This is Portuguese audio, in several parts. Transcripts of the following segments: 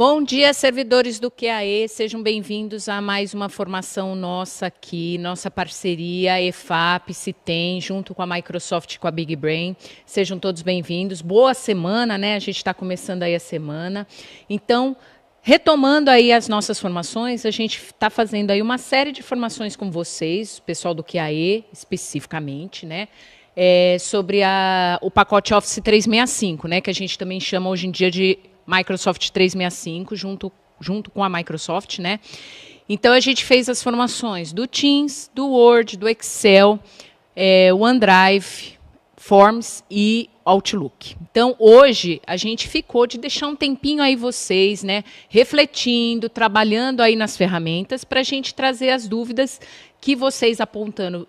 Bom dia, servidores do QAE, sejam bem-vindos a mais uma formação nossa aqui, nossa parceria EFAP, Citem, junto com a Microsoft e com a Big Brain. Sejam todos bem-vindos. Boa semana, né? A gente está começando aí a semana. Então, retomando aí as nossas formações, a gente está fazendo aí uma série de formações com vocês, o pessoal do QAE especificamente, né? Sobre o pacote Office 365, né? Que a gente também chama hoje em dia de Microsoft 365, junto com a Microsoft, né? Então, a gente fez as formações do Teams, do Word, do Excel, OneDrive, Forms e Outlook. Então, hoje, a gente ficou de deixar um tempinho aí vocês, né, refletindo, trabalhando aí nas ferramentas, para a gente trazer as dúvidas que vocês apontaram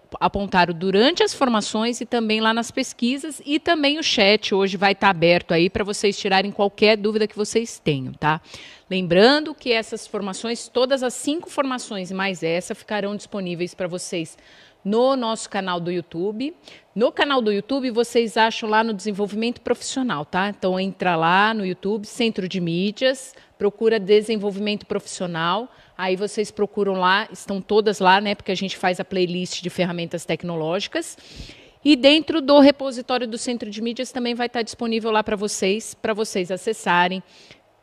durante as formações e também lá nas pesquisas, e também o chat hoje vai estar aberto aí para vocês tirarem qualquer dúvida que vocês tenham, tá? Lembrando que essas formações, todas as 5 formações mais essa, ficarão disponíveis para vocês no nosso canal do YouTube. No canal do YouTube, vocês acham lá no Desenvolvimento Profissional, tá? Então, entra lá no YouTube, Centro de Mídias, procura Desenvolvimento Profissional, aí vocês procuram lá, estão todas lá, né? Porque a gente faz a playlist de ferramentas tecnológicas. E dentro do repositório do Centro de Mídias também vai estar disponível lá para vocês acessarem,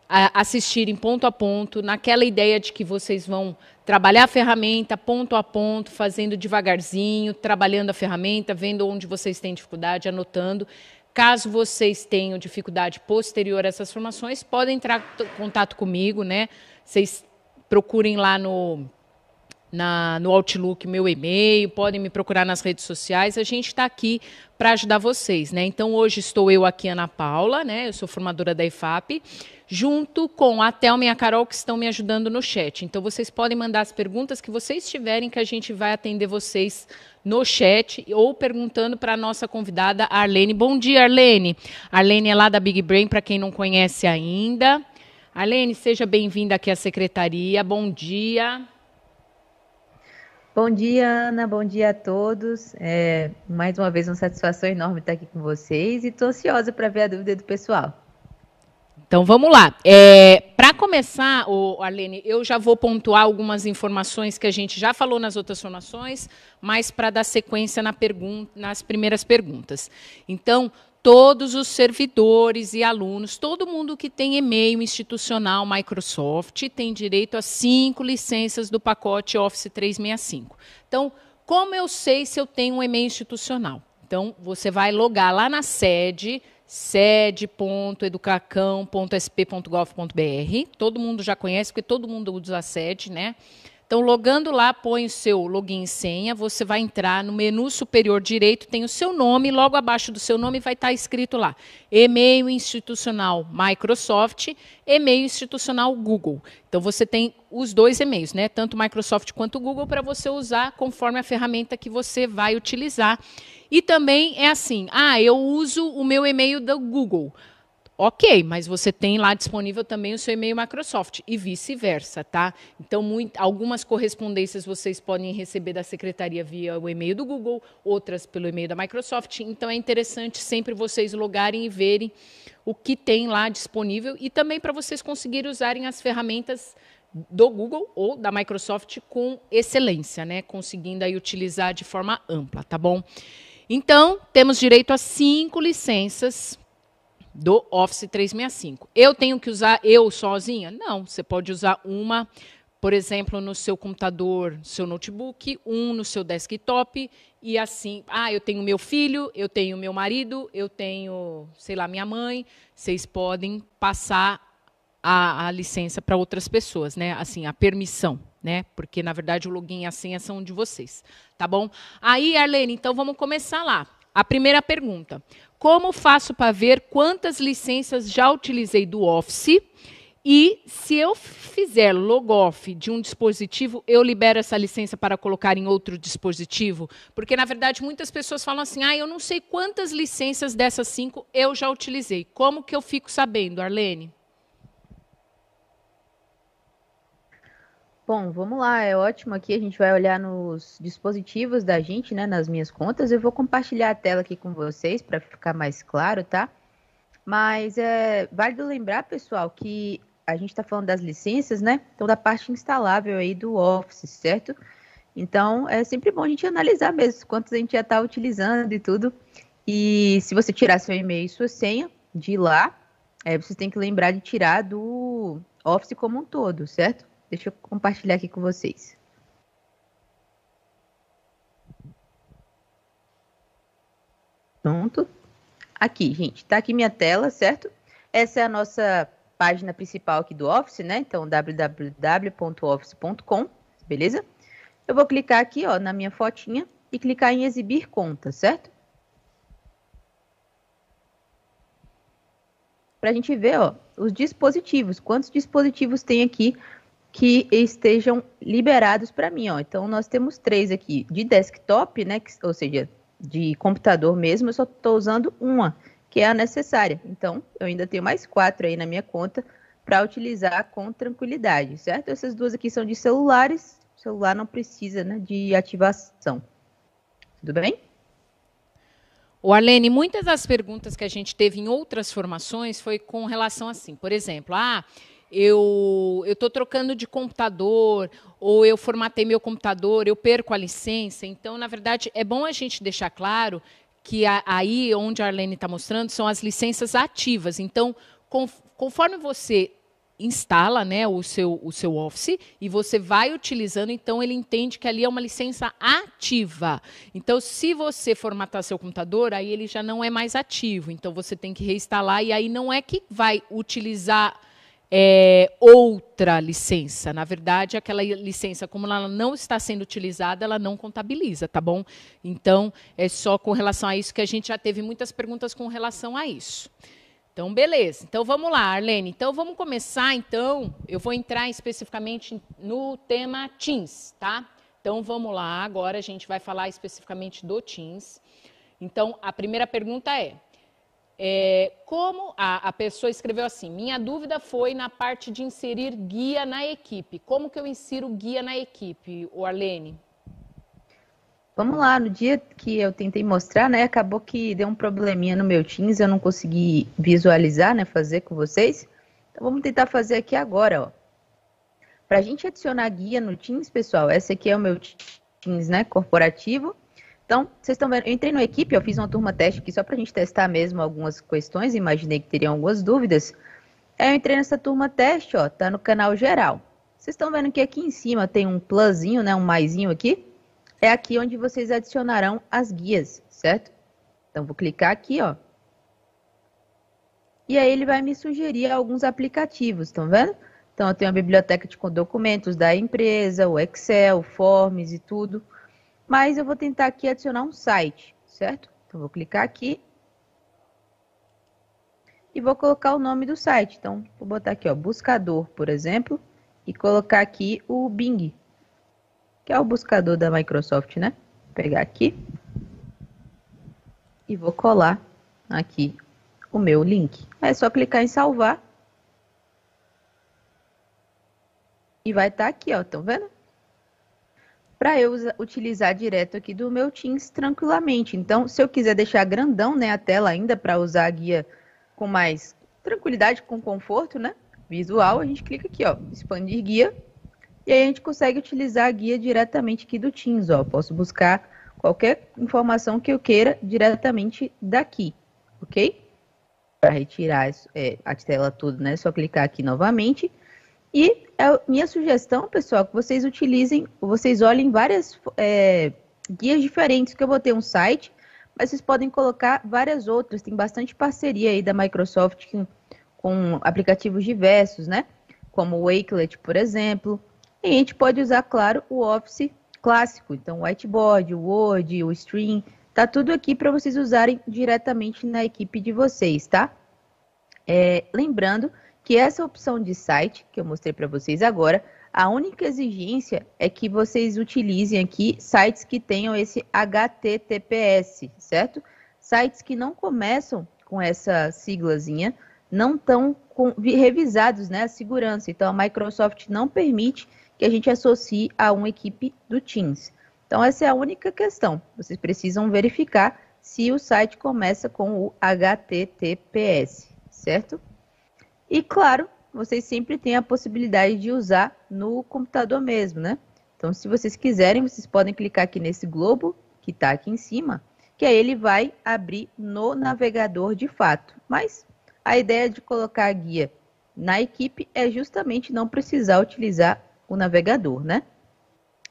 assistirem ponto a ponto, naquela ideia de que vocês vão trabalhar a ferramenta ponto a ponto, fazendo devagarzinho, trabalhando a ferramenta, vendo onde vocês têm dificuldade, anotando. Caso vocês tenham dificuldade posterior a essas formações, podem entrar em contato comigo, né? Vocês procurem lá no Outlook meu e-mail, podem me procurar nas redes sociais, a gente está aqui para ajudar vocês, né? Então, hoje estou eu aqui, Ana Paula, né? Eu sou formadora da EFAP, junto com a Thelma e a Carol, que estão me ajudando no chat. Então, vocês podem mandar as perguntas que vocês tiverem, que a gente vai atender vocês no chat, ou perguntando para a nossa convidada, Arlene. Bom dia, Arlene. Arlene é lá da Big Brain, para quem não conhece ainda. Arlene, seja bem-vinda aqui à secretaria. Bom dia. Bom dia, Ana. Bom dia a todos. Mais uma vez, uma satisfação enorme estar aqui com vocês e estou ansiosa para ver a dúvida do pessoal. Então, vamos lá. Para começar, Arlene, eu já vou pontuar algumas informações que a gente já falou nas outras formações, mas para dar sequência nas primeiras perguntas. Então, todos os servidores e alunos, todo mundo que tem e-mail institucional Microsoft tem direito a 5 licenças do pacote Office 365. Então, como eu sei se eu tenho um e-mail institucional? Então, você vai logar lá na sede.educacão.sp.gov.br. Todo mundo já conhece, porque todo mundo usa a sede, né? Então, logando lá, põe o seu login e senha, você vai entrar no menu superior direito, tem o seu nome, logo abaixo do seu nome vai estar escrito lá, e-mail institucional Microsoft, e-mail institucional Google. Então, você tem os 2 e-mails, né? Tanto Microsoft quanto Google, para você usar conforme a ferramenta que você vai utilizar. E também é assim, eu uso o meu e-mail do Google. Ok, mas você tem lá disponível também o seu e-mail Microsoft e vice-versa, tá? Então, algumas correspondências vocês podem receber da secretaria via o e-mail do Google, outras pelo e-mail da Microsoft. Então, é interessante sempre vocês logarem e verem o que tem lá disponível e também para vocês conseguirem usarem as ferramentas do Google ou da Microsoft com excelência, né? Conseguindo aí utilizar de forma ampla, tá bom? Então, temos direito a 5 licenças do Office 365. Eu tenho que usar eu sozinha? Não, você pode usar uma, por exemplo, no seu computador, no seu notebook, um no seu desktop, e assim, eu tenho meu filho, eu tenho meu marido, eu tenho, sei lá, minha mãe, vocês podem passar a licença para outras pessoas, né? Assim, a permissão, né? Porque, na verdade, o login e a senha são de vocês, tá bom? Aí, Arlene, então vamos começar lá. A primeira pergunta, como faço para ver quantas licenças já utilizei do Office e se eu fizer logoff de um dispositivo, eu libero essa licença para colocar em outro dispositivo? Porque, na verdade, muitas pessoas falam assim, eu não sei quantas licenças dessas 5 eu já utilizei. Como que eu fico sabendo, Arlene? Bom, vamos lá, é ótimo aqui, a gente vai olhar nos dispositivos da gente, né, nas minhas contas. Eu vou compartilhar a tela aqui com vocês para ficar mais claro, tá? Mas é válido lembrar, pessoal, que a gente está falando das licenças, né? Então, da parte instalável aí do Office, certo? Então, é sempre bom a gente analisar mesmo quantos a gente já está utilizando e tudo. E se você tirar seu e-mail e sua senha de lá, você tem que lembrar de tirar do Office como um todo, certo? Deixa eu compartilhar aqui com vocês. Pronto. Aqui, gente, tá aqui minha tela, certo? Essa é a nossa página principal aqui do Office, né? Então, www.office.com, beleza? Eu vou clicar aqui, ó, na minha fotinha e clicar em exibir conta, certo? Para a gente ver, ó, os dispositivos, quantos dispositivos tem aqui que estejam liberados para mim, ó. Então, nós temos 3 aqui de desktop, né? Ou seja, de computador mesmo, eu só estou usando uma, que é a necessária. Então, eu ainda tenho mais 4 aí na minha conta para utilizar com tranquilidade, certo? Essas 2 aqui são de celulares, o celular não precisa, né, de ativação. Tudo bem? O Arlene, muitas das perguntas que a gente teve em outras formações foi com relação assim, por exemplo, eu estou trocando de computador, ou eu formatei meu computador, eu perco a licença. Então, na verdade, é bom a gente deixar claro que aí onde a Arlene está mostrando são as licenças ativas. Então, conforme você instala, né, o seu Office e você vai utilizando, então ele entende que ali é uma licença ativa. Então, se você formatar seu computador, aí ele já não é mais ativo. Então, você tem que reinstalar e aí não é que vai utilizar outra licença. Na verdade, aquela licença, como ela não está sendo utilizada, ela não contabiliza, tá bom? Então, é só com relação a isso que a gente já teve muitas perguntas com relação a isso. Então, beleza. Então, vamos lá, Arlene. Então, vamos começar, então. Eu vou entrar especificamente no tema Teams, tá? Então, vamos lá. Agora, a gente vai falar especificamente do Teams. Então, a primeira pergunta como a pessoa escreveu assim, minha dúvida foi na parte de inserir guia na equipe. Como que eu insiro guia na equipe, Arlene? Vamos lá, no dia que eu tentei mostrar, né, acabou que deu um probleminha no meu Teams, eu não consegui visualizar, né, fazer com vocês. Então, vamos tentar fazer aqui agora, ó. Para a gente adicionar guia no Teams, pessoal, esse aqui é o meu Teams, né, corporativo. Então, vocês estão vendo, eu entrei no equipe, eu fiz uma turma teste aqui só para a gente testar mesmo algumas questões, imaginei que teriam algumas dúvidas. Eu entrei nessa turma teste, ó, tá no canal geral. Vocês estão vendo que aqui em cima tem um plusinho, né, um maisinho aqui. É aqui onde vocês adicionarão as guias, certo? Então, vou clicar aqui, ó. E aí ele vai me sugerir alguns aplicativos, estão vendo? Então, eu tenho a biblioteca de documentos da empresa, o Excel, Forms e tudo. Mas eu vou tentar aqui adicionar um site, certo? Então, vou clicar aqui. E vou colocar o nome do site. Então, vou botar aqui, ó, buscador, por exemplo. E colocar aqui o Bing, que é o buscador da Microsoft, né? Vou pegar aqui e vou colar aqui o meu link. É só clicar em salvar e vai estar aqui, ó, estão vendo? Para eu utilizar direto aqui do meu Teams tranquilamente. Então, se eu quiser deixar grandão, né, a tela ainda para usar a guia com mais tranquilidade, com conforto, né, visual, a gente clica aqui, ó, expandir guia. E aí a gente consegue utilizar a guia diretamente aqui do Teams, ó. Posso buscar qualquer informação que eu queira diretamente daqui, ok? Para retirar a tela toda, né? É só clicar aqui novamente. E minha sugestão, pessoal, que vocês utilizem, vocês olhem várias guias diferentes, que eu vou ter um site, mas vocês podem colocar várias outras. Tem bastante parceria aí da Microsoft com aplicativos diversos, né? Como o Wakelet, por exemplo. E a gente pode usar, claro, o Office clássico. Então, o Whiteboard, o Word, o Stream, tá tudo aqui para vocês usarem diretamente na equipe de vocês, tá? Lembrando que essa opção de site, que eu mostrei para vocês agora, a única exigência é que vocês utilizem aqui sites que tenham esse HTTPS, certo? Sites que não começam com essa siglazinha, não estão revisados, né, a segurança. Então, a Microsoft não permite que a gente associe a uma equipe do Teams. Então, essa é a única questão. Vocês precisam verificar se o site começa com o HTTPS, certo? E, claro, vocês sempre têm a possibilidade de usar no computador mesmo, né? Então, se vocês quiserem, vocês podem clicar aqui nesse globo, que está aqui em cima, que aí ele vai abrir no navegador de fato. Mas a ideia de colocar a guia na equipe é justamente não precisar utilizar o navegador, né?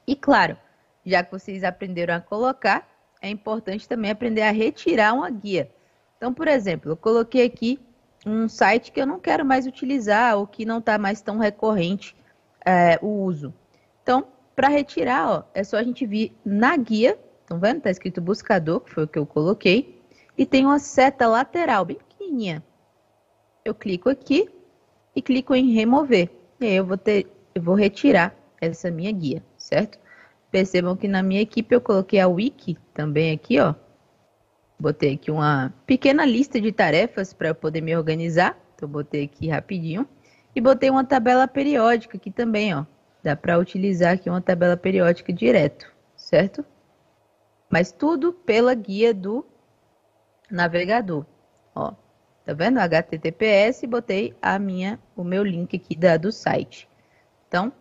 E claro, já que vocês aprenderam a colocar, é importante também aprender a retirar uma guia. Então, por exemplo, eu coloquei aqui um site que eu não quero mais utilizar ou que não está mais tão recorrente o uso. Então, para retirar, ó, é só a gente vir na guia, estão vendo? Está escrito buscador, que foi o que eu coloquei, e tem uma seta lateral bem pequenininha. Eu clico aqui e clico em remover. E aí eu vou retirar essa minha guia, certo? Percebam que na minha equipe eu coloquei a wiki também aqui, ó. Botei aqui uma pequena lista de tarefas para eu poder me organizar. Então, botei aqui rapidinho. E botei uma tabela periódica aqui também, ó. Dá para utilizar aqui uma tabela periódica direto, certo? Mas tudo pela guia do navegador, ó. Tá vendo? HTTPS, botei o meu link aqui do site. Então,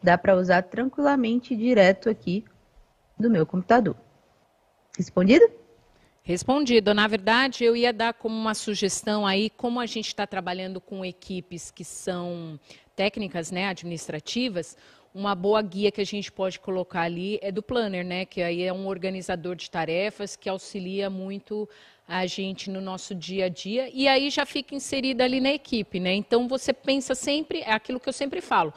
dá para usar tranquilamente direto aqui do meu computador. Respondido? Respondido. Na verdade, eu ia dar como uma sugestão aí, como a gente está trabalhando com equipes que são técnicas, né, administrativas, uma boa guia que a gente pode colocar ali é do Planner, né, que aí é um organizador de tarefas que auxilia muito a gente no nosso dia a dia e aí já fica inserida ali na equipe, né? Então você pensa sempre, é aquilo que eu sempre falo,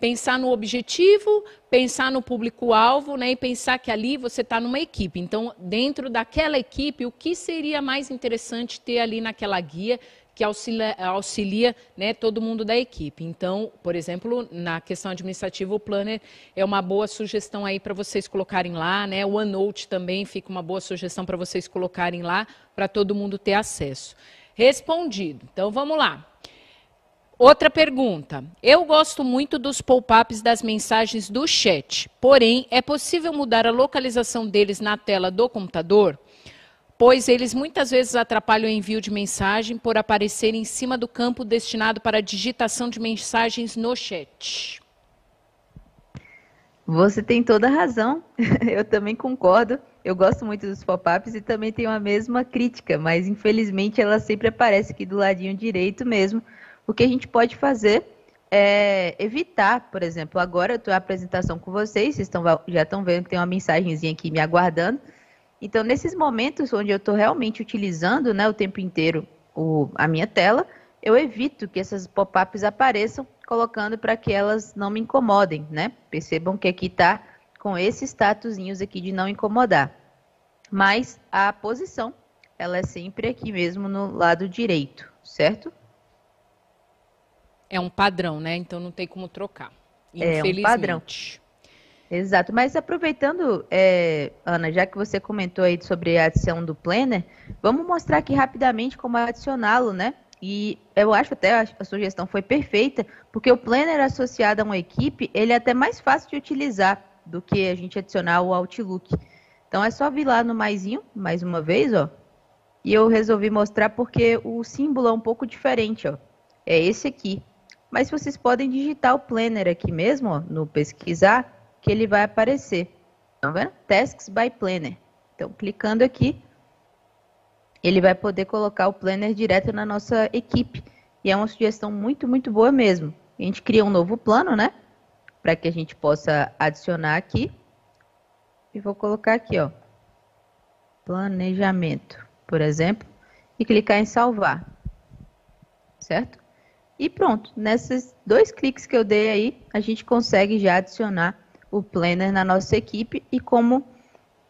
pensar no objetivo, pensar no público-alvo, né, e pensar que ali você está numa equipe. Então, dentro daquela equipe, o que seria mais interessante ter ali naquela guia que auxilia, né, todo mundo da equipe. Então, por exemplo, na questão administrativa, o Planner é uma boa sugestão aí para vocês colocarem lá, né? O OneNote também fica uma boa sugestão para vocês colocarem lá, para todo mundo ter acesso. Respondido. Então, vamos lá. Outra pergunta. Eu gosto muito dos pop-ups das mensagens do chat, porém, é possível mudar a localização deles na tela do computador? Pois eles muitas vezes atrapalham o envio de mensagem por aparecer em cima do campo destinado para a digitação de mensagens no chat. Você tem toda a razão, eu também concordo. Eu gosto muito dos pop-ups e também tenho a mesma crítica, mas infelizmente ela sempre aparece aqui do ladinho direito mesmo. O que a gente pode fazer é evitar, por exemplo, agora eu estou em apresentação com vocês, já estão vendo que tem uma mensagenzinha aqui me aguardando. Então, nesses momentos onde eu estou realmente utilizando, né, o tempo inteiro a minha tela, eu evito que essas pop-ups apareçam, colocando para que elas não me incomodem, né? Percebam que aqui está com esses statusinhos aqui de não incomodar. Mas a posição, ela é sempre aqui mesmo no lado direito, certo? É um padrão, né? Então não tem como trocar. Infelizmente. É um padrão. Exato, mas aproveitando, Ana, já que você comentou aí sobre a adição do Planner, vamos mostrar aqui rapidamente como adicioná-lo, né? E eu acho até a sugestão foi perfeita, porque o Planner associado a uma equipe, ele é até mais fácil de utilizar do que a gente adicionar o Outlook. Então é só vir lá no maisinho, mais uma vez, ó. E eu resolvi mostrar porque o símbolo é um pouco diferente, ó. É esse aqui. Mas vocês podem digitar o Planner aqui mesmo, ó, no pesquisar, que ele vai aparecer. Estão vendo? Tasks by Planner. Então, clicando aqui, ele vai poder colocar o Planner direto na nossa equipe. E é uma sugestão muito, muito boa mesmo. A gente cria um novo plano, né? Para que a gente possa adicionar aqui. E vou colocar aqui, ó. Planejamento, por exemplo. E clicar em salvar. Certo? E pronto. Nesses 2 cliques que eu dei aí, a gente consegue já adicionar o Planner na nossa equipe e como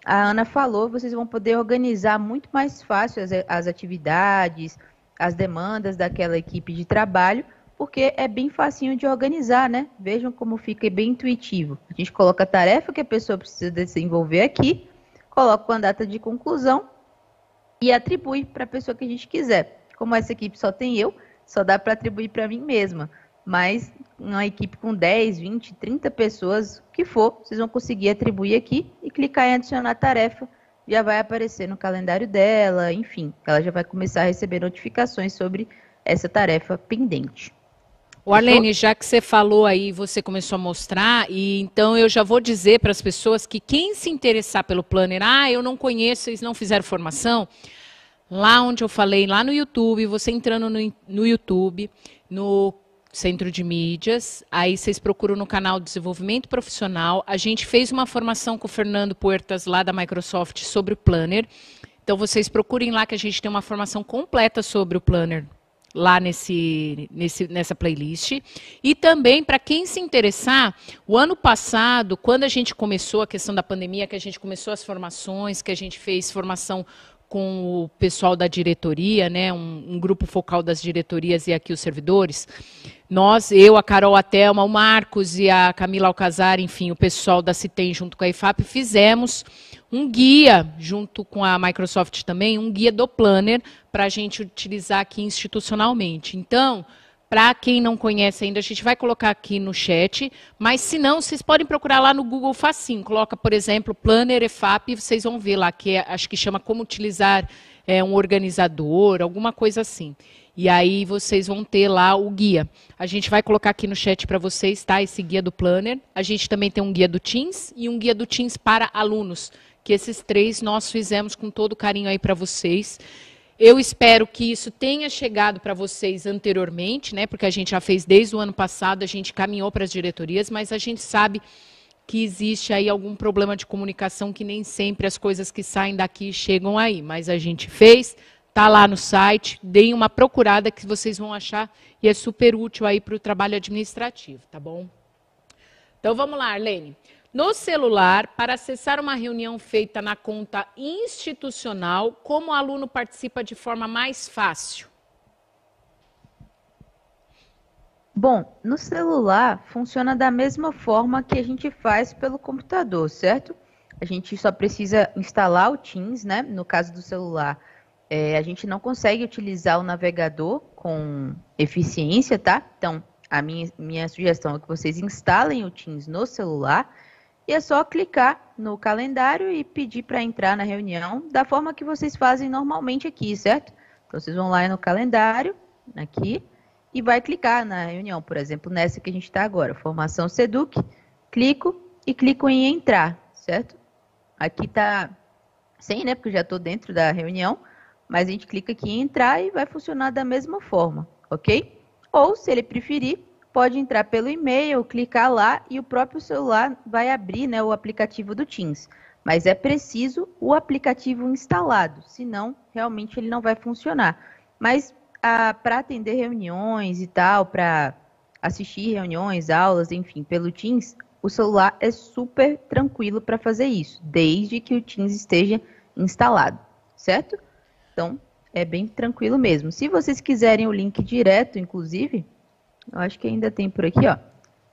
a Ana falou, vocês vão poder organizar muito mais fácil as atividades, as demandas daquela equipe de trabalho, porque é bem facinho de organizar, né? Vejam como fica bem intuitivo. A gente coloca a tarefa que a pessoa precisa desenvolver aqui, coloca uma data de conclusão e atribui para a pessoa que a gente quiser. Como essa equipe só tem eu, só dá para atribuir para mim mesma. Mas uma equipe com 10, 20, 30 pessoas, o que for, vocês vão conseguir atribuir aqui e clicar em adicionar tarefa, já vai aparecer no calendário dela, enfim, ela já vai começar a receber notificações sobre essa tarefa pendente. O Arlene, já que você falou aí, você começou a mostrar, e então eu já vou dizer para as pessoas que quem se interessar pelo Planner, eu não conheço, eles não fizeram formação, lá onde eu falei, lá no YouTube, você entrando no YouTube, no Centro de Mídias, aí vocês procuram no canal Desenvolvimento Profissional, a gente fez uma formação com o Fernando Puertas, lá da Microsoft, sobre o Planner, então vocês procurem lá que a gente tem uma formação completa sobre o Planner, lá nessa playlist. E também, para quem se interessar, o ano passado, quando a gente começou a questão da pandemia, que a gente começou as formações, que a gente fez formação com o pessoal da diretoria, né, um grupo focal das diretorias e aqui os servidores, eu, a Carol, a Thelma, o Marcos e a Camila Alcazar, enfim, o pessoal da Citem junto com a IFAP, fizemos um guia, junto com a Microsoft também, um guia do Planner para a gente utilizar aqui institucionalmente. Então, para quem não conhece ainda, a gente vai colocar aqui no chat, mas se não, vocês podem procurar lá no Google facinho. Coloca, por exemplo, Planner EFAP, e vocês vão ver lá, que acho que chama como utilizar um organizador, alguma coisa assim. E aí vocês vão ter lá o guia. A gente vai colocar aqui no chat para vocês, tá? Esse guia do Planner. A gente também tem um guia do Teams e um guia do Teams para alunos, que esses 3 nós fizemos com todo carinho aí para vocês. Eu espero que isso tenha chegado para vocês anteriormente, né? Porque a gente já fez desde o ano passado, a gente caminhou para as diretorias, mas a gente sabe que existe aí algum problema de comunicação que nem sempre as coisas que saem daqui chegam aí. Mas a gente fez, tá lá no site, deem uma procurada que vocês vão achar e é super útil aí para o trabalho administrativo, tá bom? Então vamos lá, Arlene. No celular, para acessar uma reunião feita na conta institucional, como o aluno participa de forma mais fácil? Bom, no celular funciona da mesma forma que a gente faz pelo computador, certo? A gente só precisa instalar o Teams, né? No caso do celular, a gente não consegue utilizar o navegador com eficiência, tá? Então, a minha sugestão é que vocês instalem o Teams no celular. E é só clicar no calendário e pedir para entrar na reunião da forma que vocês fazem normalmente aqui, certo? Então, vocês vão lá no calendário, aqui, e vai clicar na reunião. Por exemplo, nessa que a gente está agora, Formação Seduc, clico e clico em entrar, certo? Aqui está sem, né? Porque eu já estou dentro da reunião, mas a gente clica aqui em entrar e vai funcionar da mesma forma, ok? Ou, se ele preferir, pode entrar pelo e-mail, clicar lá e o próprio celular vai abrir, né, o aplicativo do Teams. Mas é preciso o aplicativo instalado, senão realmente ele não vai funcionar. Mas para atender reuniões e tal, para assistir reuniões, aulas, enfim, pelo Teams, o celular é super tranquilo para fazer isso, desde que o Teams esteja instalado, certo? Então, é bem tranquilo mesmo. Se vocês quiserem o link direto, inclusive, eu acho que ainda tem por aqui, ó.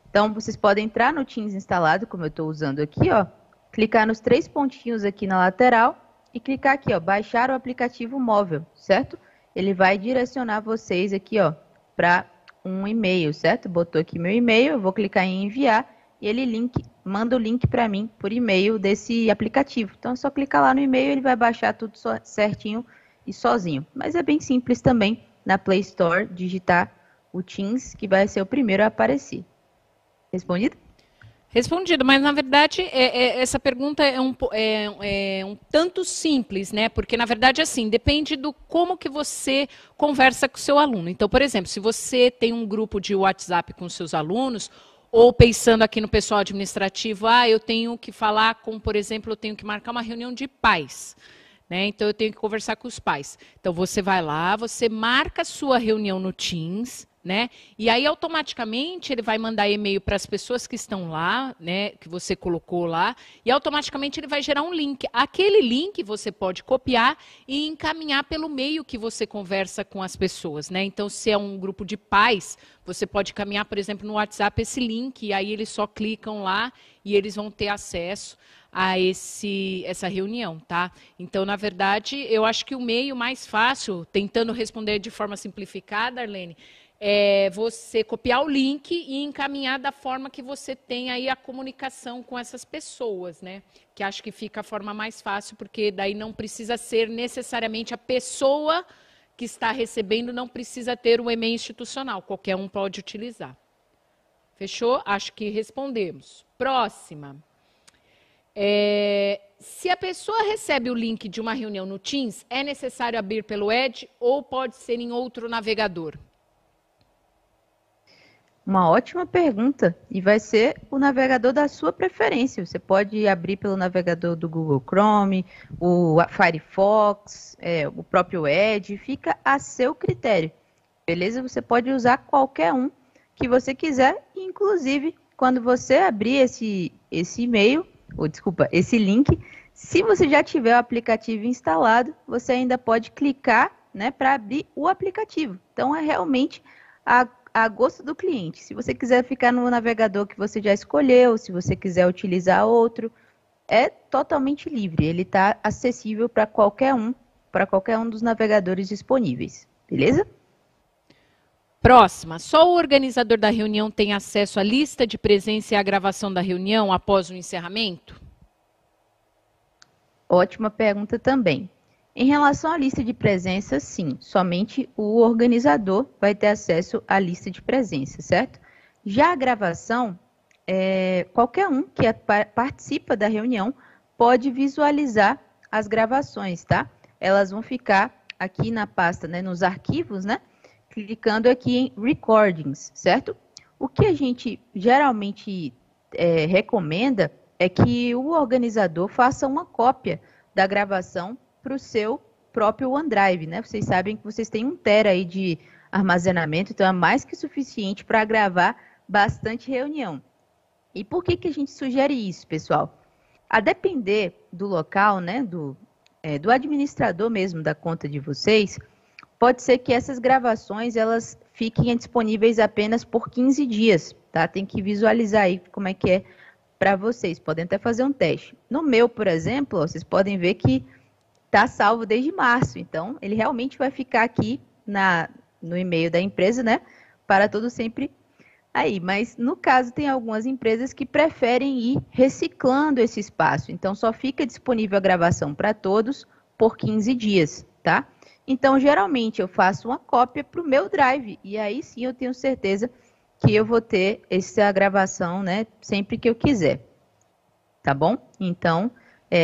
Então, vocês podem entrar no Teams instalado, como eu estou usando aqui, ó. Clicar nos 3 pontinhos aqui na lateral e clicar aqui, ó, baixar o aplicativo móvel, certo? Ele vai direcionar vocês aqui, ó, para um e-mail, certo? Botou aqui meu e-mail, eu vou clicar em enviar e ele manda o link para mim por e-mail desse aplicativo. Então, é só clicar lá no e-mail, ele vai baixar tudo certinho e sozinho. Mas é bem simples também, na Play Store, digitar o Teams, que vai ser o primeiro a aparecer. Respondido? Respondido, mas na verdade essa pergunta é um tanto simples, né? Porque na verdade assim, depende do como que você conversa com o seu aluno. Então, por exemplo, se você tem um grupo de WhatsApp com seus alunos, ou pensando aqui no pessoal administrativo, eu tenho que falar com, por exemplo, eu tenho que marcar uma reunião de pais. Né? Então, eu tenho que conversar com os pais. Então, você vai lá, você marca a sua reunião no Teams, né? E aí, automaticamente, ele vai mandar e-mail para as pessoas que estão lá, né? Que você colocou lá, e automaticamente ele vai gerar um link. Aquele link você pode copiar e encaminhar pelo meio que você conversa com as pessoas, né? Então, se é um grupo de pais, você pode caminhar, por exemplo, no WhatsApp esse link, e aí eles só clicam lá e eles vão ter acesso a essa reunião, tá? Então, na verdade, eu acho que o meio mais fácil, tentando responder de forma simplificada, Arlene, é você copiar o link e encaminhar da forma que você tem aí a comunicação com essas pessoas, né? Que acho que fica a forma mais fácil, porque daí não precisa ser necessariamente a pessoa que está recebendo não precisa ter um e-mail institucional, qualquer um pode utilizar. Fechou? Acho que respondemos. Próxima. Se a pessoa recebe o link de uma reunião no Teams, é necessário abrir pelo Edge ou pode ser em outro navegador? Uma ótima pergunta, e vai ser o navegador da sua preferência. Você pode abrir pelo navegador do Google Chrome, o Firefox, o próprio Edge, fica a seu critério, beleza? Você pode usar qualquer um que você quiser, inclusive quando você abrir esse e-mail, esse link, se você já tiver o aplicativo instalado, você ainda pode clicar, né, para abrir o aplicativo. Então, é realmente a gosto do cliente. Se você quiser ficar no navegador que você já escolheu, se você quiser utilizar outro, é totalmente livre. Ele está acessível para qualquer um dos navegadores disponíveis. Beleza? Próxima. Só o organizador da reunião tem acesso à lista de presença e à gravação da reunião após o encerramento? Ótima pergunta também. Em relação à lista de presença, sim, somente o organizador vai ter acesso à lista de presença, certo? Já a gravação, qualquer um que participa da reunião pode visualizar as gravações, tá? Elas vão ficar aqui na pasta, né, nos arquivos, né? Clicando aqui em Recordings, certo? O que a gente geralmente recomenda é que o organizador faça uma cópia da gravação para o seu próprio OneDrive, né? Vocês sabem que vocês têm 1 TB aí de armazenamento, então é mais que suficiente para gravar bastante reunião. E por que a gente sugere isso, pessoal? A depender do local, né, do administrador mesmo da conta de vocês, pode ser que essas gravações elas fiquem disponíveis apenas por 15 dias, tá? Tem que visualizar aí como é que é para vocês. Podem até fazer um teste. No meu, por exemplo, vocês podem ver que está salvo desde março, então ele realmente vai ficar aqui no e-mail da empresa, né, para todo sempre aí. Mas no caso tem algumas empresas que preferem ir reciclando esse espaço, então só fica disponível a gravação para todos por 15 dias, tá? Então geralmente eu faço uma cópia para o meu Drive e aí sim eu tenho certeza que eu vou ter essa gravação, né, sempre que eu quiser, tá bom? Então,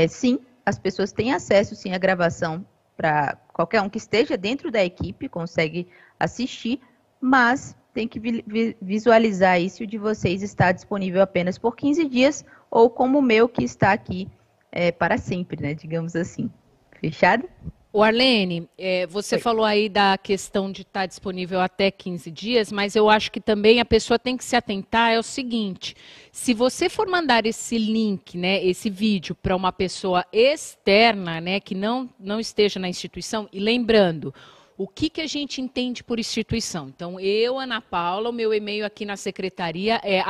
sim, as pessoas têm acesso, sim, à gravação para qualquer um que esteja dentro da equipe, consegue assistir, mas tem que visualizar aí se o de vocês está disponível apenas por 15 dias ou como o meu que está aqui para sempre, né, digamos assim. Fechado? O Arlene, você falou aí da questão de estar disponível até 15 dias, mas eu acho que também a pessoa tem que se atentar, é o seguinte, se você for mandar esse link, né, esse vídeo para uma pessoa externa, né, que não esteja na instituição, e lembrando, o que a gente entende por instituição? Então, eu, Ana Paula, o meu e-mail aqui na secretaria é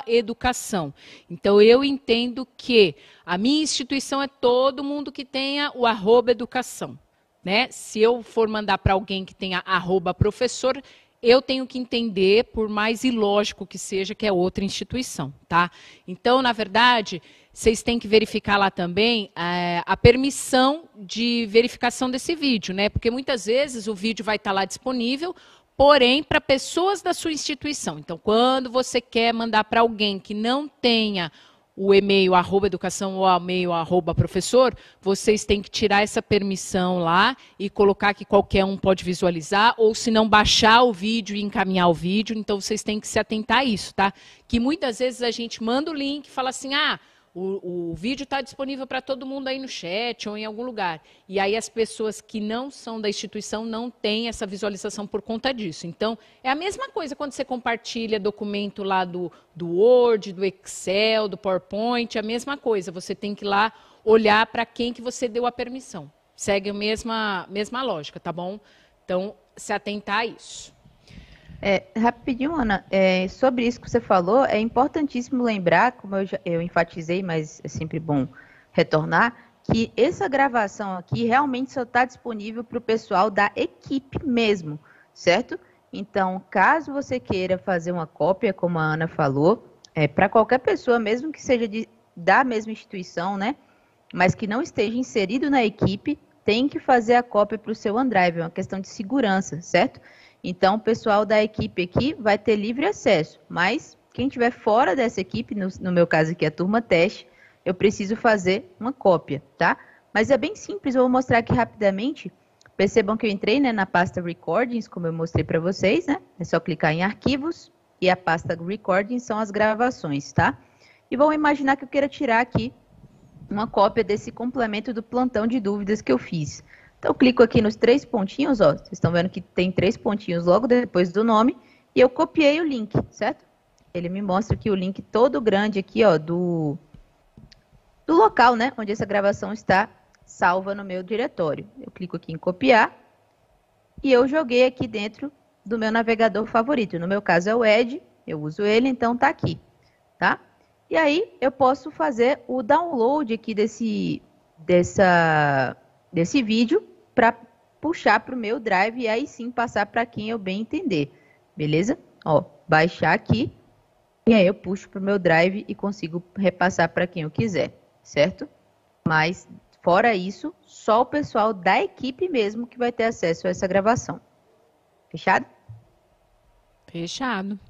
@educação. Então, eu entendo que a minha instituição é todo mundo que tenha o @educação, né? Se eu for mandar para alguém que tenha @professor, eu tenho que entender, por mais ilógico que seja, que é outra instituição, tá? Então, na verdade, vocês têm que verificar lá também a permissão de verificação desse vídeo, né? Porque muitas vezes o vídeo vai estar lá disponível, porém para pessoas da sua instituição. Então, quando você quer mandar para alguém que não tenha o e-mail @educação ou o e-mail @professor, vocês têm que tirar essa permissão lá e colocar que qualquer um pode visualizar, ou se não baixar o vídeo e encaminhar o vídeo, então vocês têm que se atentar a isso, tá? Que muitas vezes a gente manda o link e fala assim, o vídeo está disponível para todo mundo aí no chat ou em algum lugar. E aí as pessoas que não são da instituição não têm essa visualização por conta disso. Então, é a mesma coisa quando você compartilha documento lá do Word, do Excel, do PowerPoint, é a mesma coisa. Você tem que ir lá olhar para quem que você deu a permissão. Segue a mesma lógica, tá bom? Então, se atentar a isso. Rapidinho, Ana, sobre isso que você falou, é importantíssimo lembrar, como eu enfatizei, mas é sempre bom retornar, que essa gravação aqui realmente só está disponível para o pessoal da equipe mesmo, certo? Então, caso você queira fazer uma cópia, como a Ana falou, para qualquer pessoa, mesmo que seja da mesma instituição, né, mas que não esteja inserido na equipe, tem que fazer a cópia para o seu OneDrive, é uma questão de segurança, certo? Então, o pessoal da equipe aqui vai ter livre acesso, mas quem estiver fora dessa equipe, no meu caso aqui a turma teste, eu preciso fazer uma cópia, tá? Mas é bem simples, eu vou mostrar aqui rapidamente. Percebam que eu entrei, né, na pasta Recordings, como eu mostrei para vocês, né? É só clicar em Arquivos e a pasta Recordings são as gravações, tá? E vamos imaginar que eu queira tirar aqui uma cópia desse complemento do plantão de dúvidas que eu fiz. Então, eu clico aqui nos 3 pontinhos, ó. Vocês estão vendo que tem 3 pontinhos logo depois do nome. E eu copiei o link, certo? Ele me mostra aqui o link todo grande aqui, ó, do local, né? Onde essa gravação está salva no meu diretório. Eu clico aqui em copiar. E eu joguei aqui dentro do meu navegador favorito. No meu caso é o Edge. Eu uso ele, então tá aqui, tá? E aí, eu posso fazer o download aqui desse vídeo para puxar para o meu drive e aí sim passar para quem eu bem entender, beleza? Ó, baixar aqui e aí eu puxo para o meu drive e consigo repassar para quem eu quiser, certo? Mas, fora isso, só o pessoal da equipe mesmo que vai ter acesso a essa gravação. Fechado? Fechado.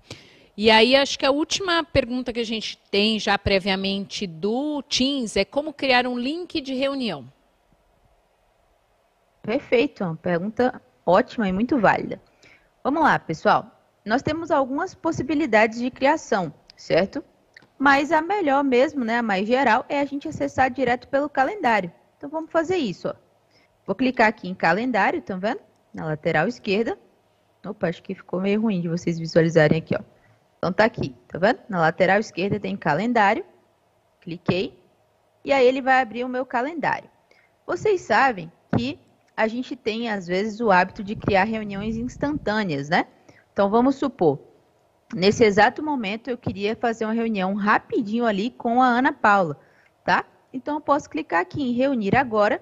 E aí, acho que a última pergunta que a gente tem já previamente do Teams é como criar um link de reunião. Perfeito, uma pergunta ótima e muito válida. Vamos lá, pessoal. Nós temos algumas possibilidades de criação, certo? Mas a melhor mesmo, né, a mais geral, é a gente acessar direto pelo calendário. Então, vamos fazer isso, ó. Vou clicar aqui em calendário, estão vendo? Na lateral esquerda. Opa, acho que ficou meio ruim de vocês visualizarem aqui, ó. Então, tá aqui, tá vendo? Na lateral esquerda tem calendário. Cliquei. E aí, ele vai abrir o meu calendário. Vocês sabem que a gente tem, às vezes, o hábito de criar reuniões instantâneas, né? Então, vamos supor, nesse exato momento, eu queria fazer uma reunião rapidinho ali com a Ana Paula, tá? Então, eu posso clicar aqui em reunir agora.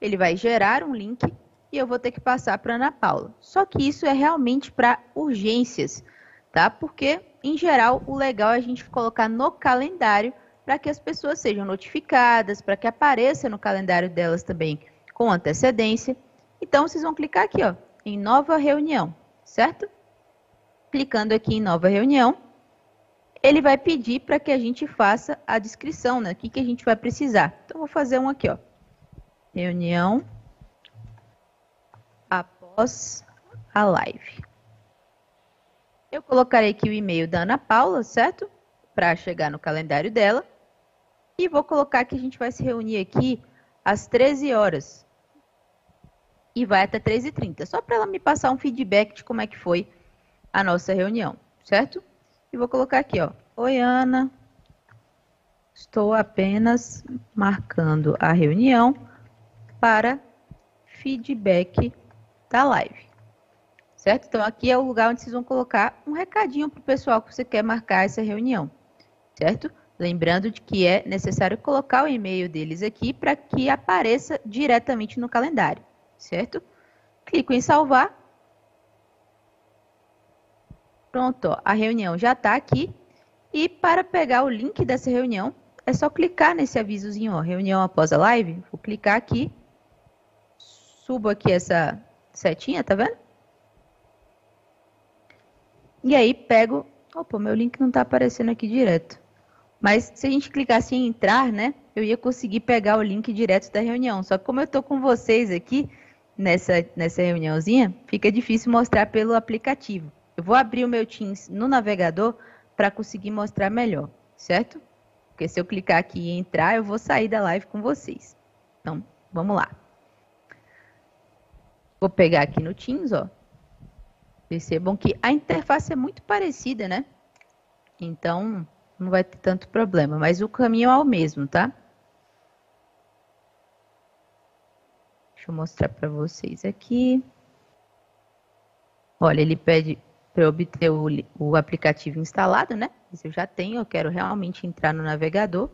Ele vai gerar um link e eu vou ter que passar para a Ana Paula. Só que isso é realmente para urgências, tá? Porque, em geral, o legal é a gente colocar no calendário para que as pessoas sejam notificadas, para que apareça no calendário delas também com antecedência. Então, vocês vão clicar aqui, ó, em nova reunião, certo? Clicando aqui em nova reunião, ele vai pedir para que a gente faça a descrição, né? O que a gente vai precisar. Então, vou fazer um aqui, ó. Reunião após a live. Eu colocarei aqui o e-mail da Ana Paula, certo? Para chegar no calendário dela. E vou colocar que a gente vai se reunir aqui às 13 horas. E vai até 13h30. Só para ela me passar um feedback de como é que foi a nossa reunião, certo? E vou colocar aqui, ó. Oi, Ana. Estou apenas marcando a reunião para feedback da live. Certo? Então, aqui é o lugar onde vocês vão colocar um recadinho para o pessoal que você quer marcar essa reunião. Certo? Lembrando de que é necessário colocar o e-mail deles aqui para que apareça diretamente no calendário. Certo? Clico em salvar. Pronto, ó, a reunião já está aqui. E para pegar o link dessa reunião, é só clicar nesse avisozinho, ó, reunião após a live. Vou clicar aqui. Subo aqui essa setinha, tá vendo? E aí pego... Opa, meu link não está aparecendo aqui direto. Mas se a gente clicasse em entrar, né? Eu ia conseguir pegar o link direto da reunião. Só que como eu estou com vocês aqui nessa reuniãozinha, fica difícil mostrar pelo aplicativo. Eu vou abrir o meu Teams no navegador para conseguir mostrar melhor, certo? Porque se eu clicar aqui e entrar, eu vou sair da live com vocês. Então, vamos lá. Vou pegar aqui no Teams, ó. Percebam que a interface é muito parecida, né? Então, não vai ter tanto problema, mas o caminho é o mesmo, tá? Deixa eu mostrar para vocês aqui. Olha, ele pede para eu obter o aplicativo instalado, né? Isso eu já tenho, eu quero realmente entrar no navegador.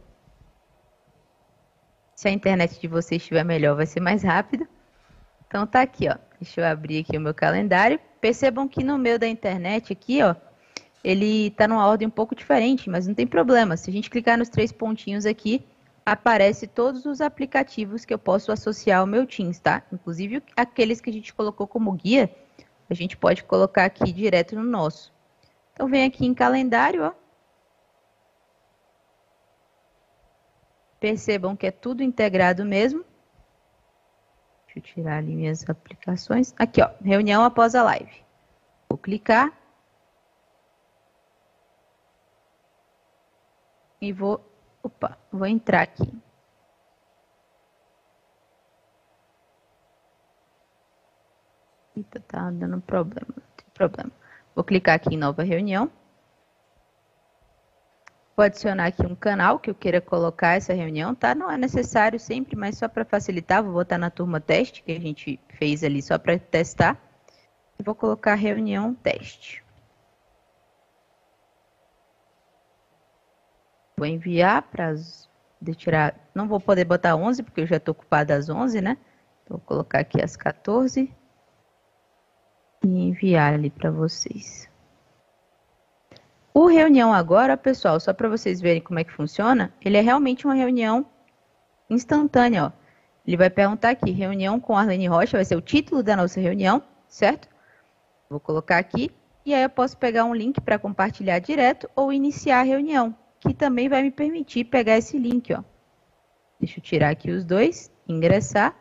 Se a internet de vocês estiver melhor, vai ser mais rápido. Então, tá aqui, ó. Deixa eu abrir aqui o meu calendário. Percebam que no meu da internet aqui, ó, ele tá numa ordem um pouco diferente, mas não tem problema. Se a gente clicar nos 3 pontinhos aqui, aparece todos os aplicativos que eu posso associar ao meu Teams, tá? Inclusive aqueles que a gente colocou como guia, a gente pode colocar aqui direto no nosso. Então, vem aqui em calendário, ó. Percebam que é tudo integrado mesmo. Deixa eu tirar ali minhas aplicações. Aqui, ó, reunião após a live. Vou clicar. E vou entrar aqui. Eita, tá dando problema. Não tem problema. Vou clicar aqui em nova reunião. Vou adicionar aqui um canal que eu queira colocar essa reunião, tá? Não é necessário sempre, mas só para facilitar, vou botar na turma teste, que a gente fez ali só para testar. E vou colocar reunião teste. Vou enviar para as... Não vou poder botar 11, porque eu já estou ocupada às 11, né? Vou colocar aqui às 14 e enviar ali para vocês. O reunião agora, pessoal, só para vocês verem como é que funciona, ele é realmente uma reunião instantânea, ó. Ele vai perguntar aqui, reunião com Arlene Rocha, vai ser o título da nossa reunião, certo? Vou colocar aqui, e aí eu posso pegar um link para compartilhar direto ou iniciar a reunião, que também vai me permitir pegar esse link, ó. Deixa eu tirar aqui os dois, ingressar.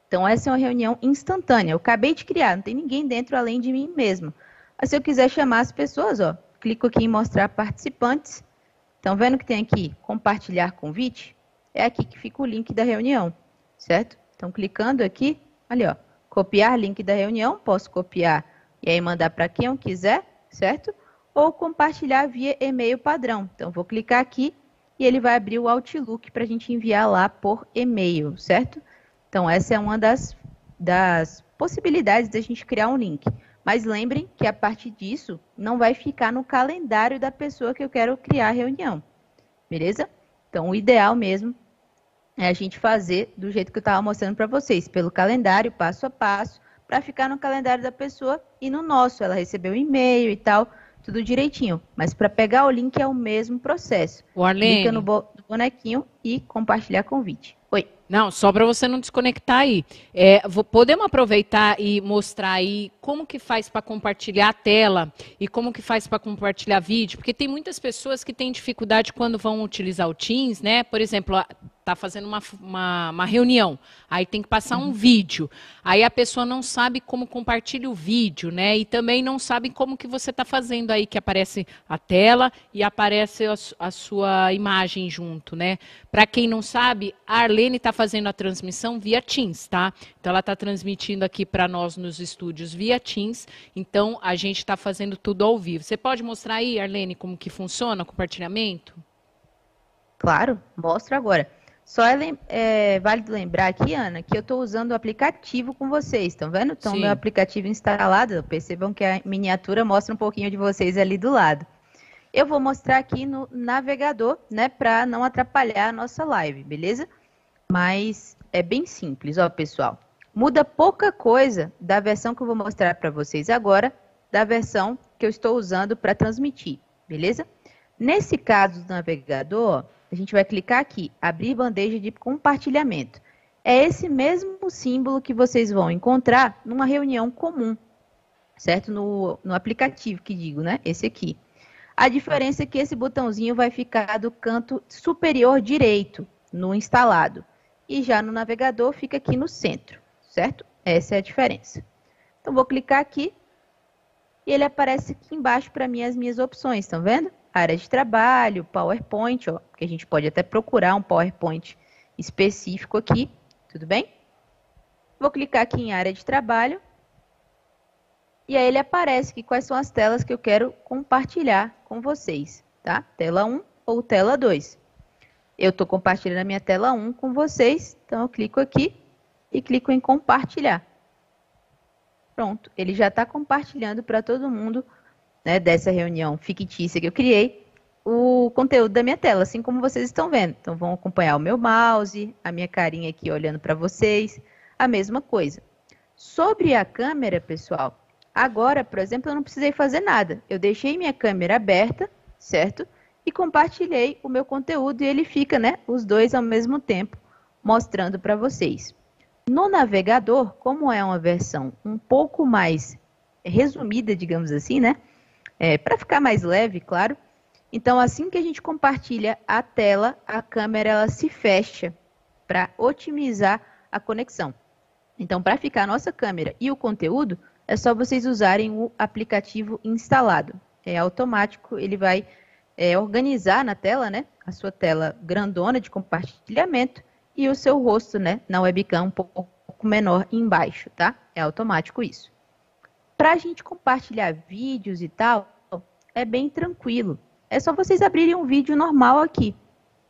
Então, essa é uma reunião instantânea, eu acabei de criar, não tem ninguém dentro além de mim mesmo. Mas se eu quiser chamar as pessoas, ó, clico aqui em mostrar participantes. Estão vendo que tem aqui compartilhar convite? É aqui que fica o link da reunião, certo? Então, clicando aqui, olha, ó, copiar link da reunião, posso copiar e aí mandar para quem eu quiser, certo? Ou compartilhar via e-mail padrão. Então, vou clicar aqui e ele vai abrir o Outlook para a gente enviar lá por e-mail, certo? Então, essa é uma das possibilidades de a gente criar um link. Mas lembrem que a partir disso não vai ficar no calendário da pessoa que eu quero criar a reunião, beleza? Então, o ideal mesmo é a gente fazer do jeito que eu estava mostrando para vocês, pelo calendário, passo a passo, para ficar no calendário da pessoa e no nosso. Ela recebeu um e-mail e tal, tudo direitinho. Mas para pegar o link é o mesmo processo. Clica no bonequinho e compartilhar convite. Oi. Não, só para você não desconectar aí. Podemos aproveitar e mostrar aí como que faz para compartilhar a tela e como que faz para compartilhar vídeo, porque tem muitas pessoas que têm dificuldade quando vão utilizar o Teams, né? Por exemplo, tá fazendo uma reunião, aí tem que passar um vídeo, aí a pessoa não sabe como compartilha o vídeo, né? E também não sabe como que você está fazendo aí, que aparece a tela e aparece a sua imagem junto, né? Para quem não sabe, a Arlene está fazendo a transmissão via Teams, tá? Então ela está transmitindo aqui para nós nos estúdios via Teams, então a gente está fazendo tudo ao vivo. Você pode mostrar aí, Arlene, como que funciona o compartilhamento? Claro, mostro agora. Só é válido lembrar aqui, Ana, que eu estou usando o aplicativo com vocês, estão vendo? Então, meu aplicativo instalado, percebam que a miniatura mostra um pouquinho de vocês ali do lado. Eu vou mostrar aqui no navegador, né, para não atrapalhar a nossa live, beleza? Mas é bem simples, ó, pessoal. Muda pouca coisa da versão que eu vou mostrar para vocês agora, da versão que eu estou usando para transmitir, beleza? Nesse caso do navegador, ó, a gente vai clicar aqui, abrir bandeja de compartilhamento. É esse mesmo símbolo que vocês vão encontrar numa reunião comum, certo? No aplicativo que digo, né? Esse aqui. A diferença é que esse botãozinho vai ficar do canto superior direito, no instalado. E já no navegador fica aqui no centro, certo? Essa é a diferença. Então, vou clicar aqui e ele aparece aqui embaixo para mim as minhas opções, estão vendo? Área de trabalho, PowerPoint, ó, que a gente pode até procurar um PowerPoint específico aqui, tudo bem? Vou clicar aqui em área de trabalho e aí ele aparece aqui quais são as telas que eu quero compartilhar com vocês, tá? Tela 1 ou tela 2. Eu estou compartilhando a minha tela 1 com vocês, então eu clico aqui e clico em compartilhar. Pronto, ele já está compartilhando para todo mundo, né, dessa reunião fictícia que eu criei, o conteúdo da minha tela, assim como vocês estão vendo. Então, vão acompanhar o meu mouse, a minha carinha aqui olhando para vocês, a mesma coisa. Sobre a câmera, pessoal, agora, por exemplo, eu não precisei fazer nada. Eu deixei minha câmera aberta, certo? e compartilhei o meu conteúdo e ele fica, né, os dois ao mesmo tempo, mostrando para vocês. No navegador, como é uma versão um pouco mais resumida, digamos assim, né, para ficar mais leve, claro. Então, assim que a gente compartilha a tela, a câmera ela se fecha para otimizar a conexão. Então, para ficar a nossa câmera e o conteúdo, é só vocês usarem o aplicativo instalado. É automático, ele vai organizar na tela, né, a sua tela grandona de compartilhamento e o seu rosto, né, na webcam um pouco menor embaixo, tá? É automático isso. Para a gente compartilhar vídeos e tal, é bem tranquilo. É só vocês abrirem um vídeo normal aqui.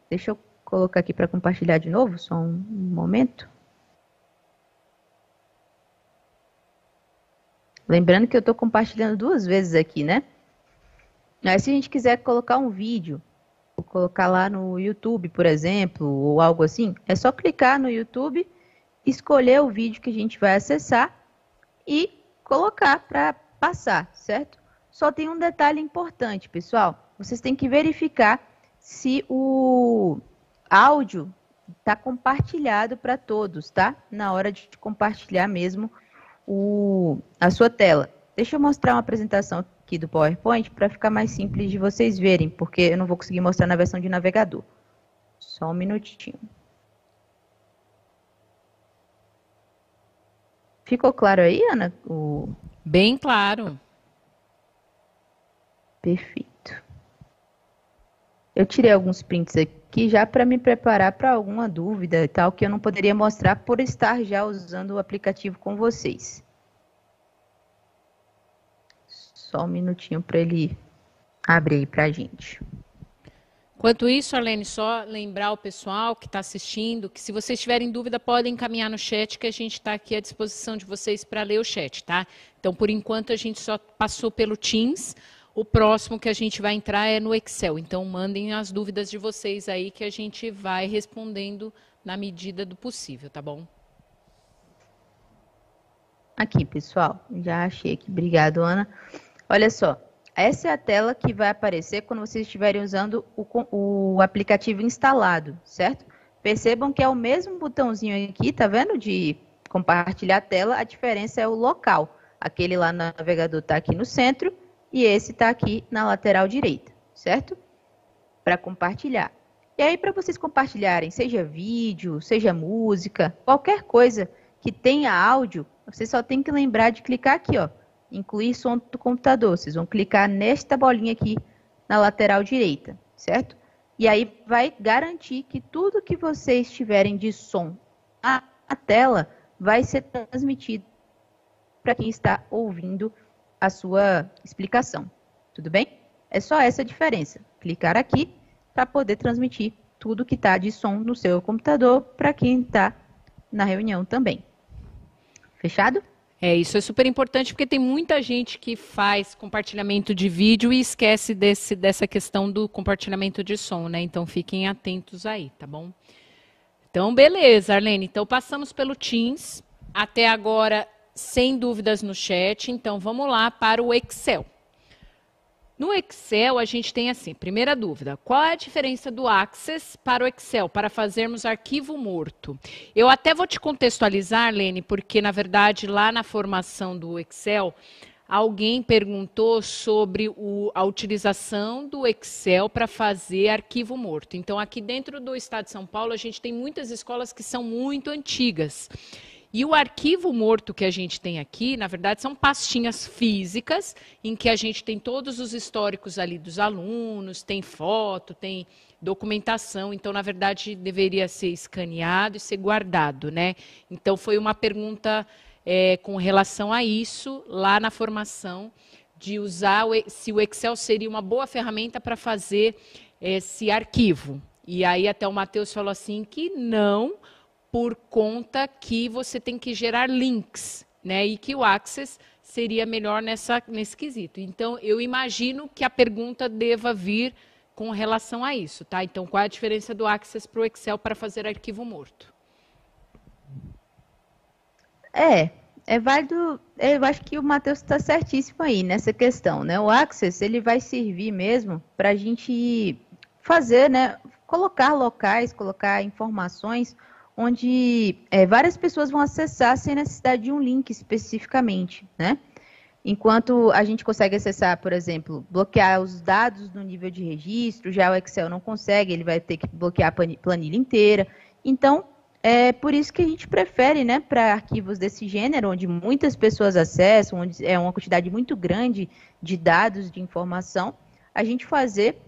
Deixa eu colocar aqui para compartilhar de novo, só um momento. Lembrando que eu estou compartilhando 2 vezes aqui, né? Aí, se a gente quiser colocar um vídeo, ou colocar lá no YouTube, por exemplo, ou algo assim, é só clicar no YouTube, escolher o vídeo que a gente vai acessar e colocar para passar, certo? Só tem um detalhe importante, pessoal. Vocês têm que verificar se o áudio está compartilhado para todos, tá? Na hora de compartilhar mesmo a sua tela. Deixa eu mostrar uma apresentação aqui do PowerPoint para ficar mais simples de vocês verem, porque eu não vou conseguir mostrar na versão de navegador. Só um minutinho. Ficou claro aí, Ana? Bem claro. Perfeito. Eu tirei alguns prints aqui já para me preparar para alguma dúvida e tal, que eu não poderia mostrar por estar já usando o aplicativo com vocês. Só um minutinho para ele abrir aí para a gente. Enquanto isso, Arlene, só lembrar o pessoal que está assistindo que se vocês tiverem dúvida, podem encaminhar no chat, que a gente está aqui à disposição de vocês para ler o chat, tá? Então, por enquanto, a gente só passou pelo Teams. O próximo que a gente vai entrar é no Excel. Então, mandem as dúvidas de vocês aí que a gente vai respondendo na medida do possível, tá bom? Aqui, pessoal. Já achei aqui. Obrigado, Ana. Olha só. Essa é a tela que vai aparecer quando vocês estiverem usando o aplicativo instalado, certo? Percebam que é o mesmo botãozinho aqui, tá vendo? De compartilhar a tela. A diferença é o local. Aquele lá no navegador está aqui no centro. E esse está aqui na lateral direita, certo? Para compartilhar. E aí, para vocês compartilharem, seja vídeo, seja música, qualquer coisa que tenha áudio, vocês só tem que lembrar de clicar aqui, ó, incluir som do computador. Vocês vão clicar nesta bolinha aqui na lateral direita, certo? E aí vai garantir que tudo que vocês tiverem de som na tela vai ser transmitido para quem está ouvindo a sua explicação, tudo bem? É só essa a diferença. Clicar aqui para poder transmitir tudo que está de som no seu computador para quem está na reunião também. Fechado? Isso é super importante porque tem muita gente que faz compartilhamento de vídeo e esquece dessa questão do compartilhamento de som, né? Então fiquem atentos aí, tá bom? Então, beleza, Arlene. Então passamos pelo Teams. Até agora, sem dúvidas no chat, então vamos lá para o Excel. No Excel, a gente tem assim, primeira dúvida, qual é a diferença do Access para o Excel, para fazermos arquivo morto? Eu até vou te contextualizar, Lene, porque na verdade lá na formação do Excel, alguém perguntou sobre a utilização do Excel para fazer arquivo morto. Então aqui dentro do estado de São Paulo, a gente tem muitas escolas que são muito antigas. E o arquivo morto que a gente tem aqui, na verdade, são pastinhas físicas, em que a gente tem todos os históricos ali dos alunos, tem foto, tem documentação. Então, na verdade, deveria ser escaneado e ser guardado, né? Então, foi uma pergunta com relação a isso, lá na formação, de usar se o Excel seria uma boa ferramenta para fazer esse arquivo. E aí, até o Matheus falou assim que não, por conta que você tem que gerar links, né? E que o Access seria melhor nesse quesito. Então, eu imagino que a pergunta deva vir com relação a isso, tá? Então, qual é a diferença do Access para o Excel para fazer arquivo morto? É válido, eu acho que o Matheus está certíssimo aí nessa questão, né? O Access, ele vai servir mesmo para a gente fazer, né, colocar locais, colocar informações onde várias pessoas vão acessar sem necessidade de um link especificamente, né? Enquanto a gente consegue acessar, por exemplo, bloquear os dados no nível de registro, já o Excel não consegue, ele vai ter que bloquear a planilha inteira. Então, é por isso que a gente prefere, né, para arquivos desse gênero, onde muitas pessoas acessam, onde é uma quantidade muito grande de dados, de informação, a gente fazer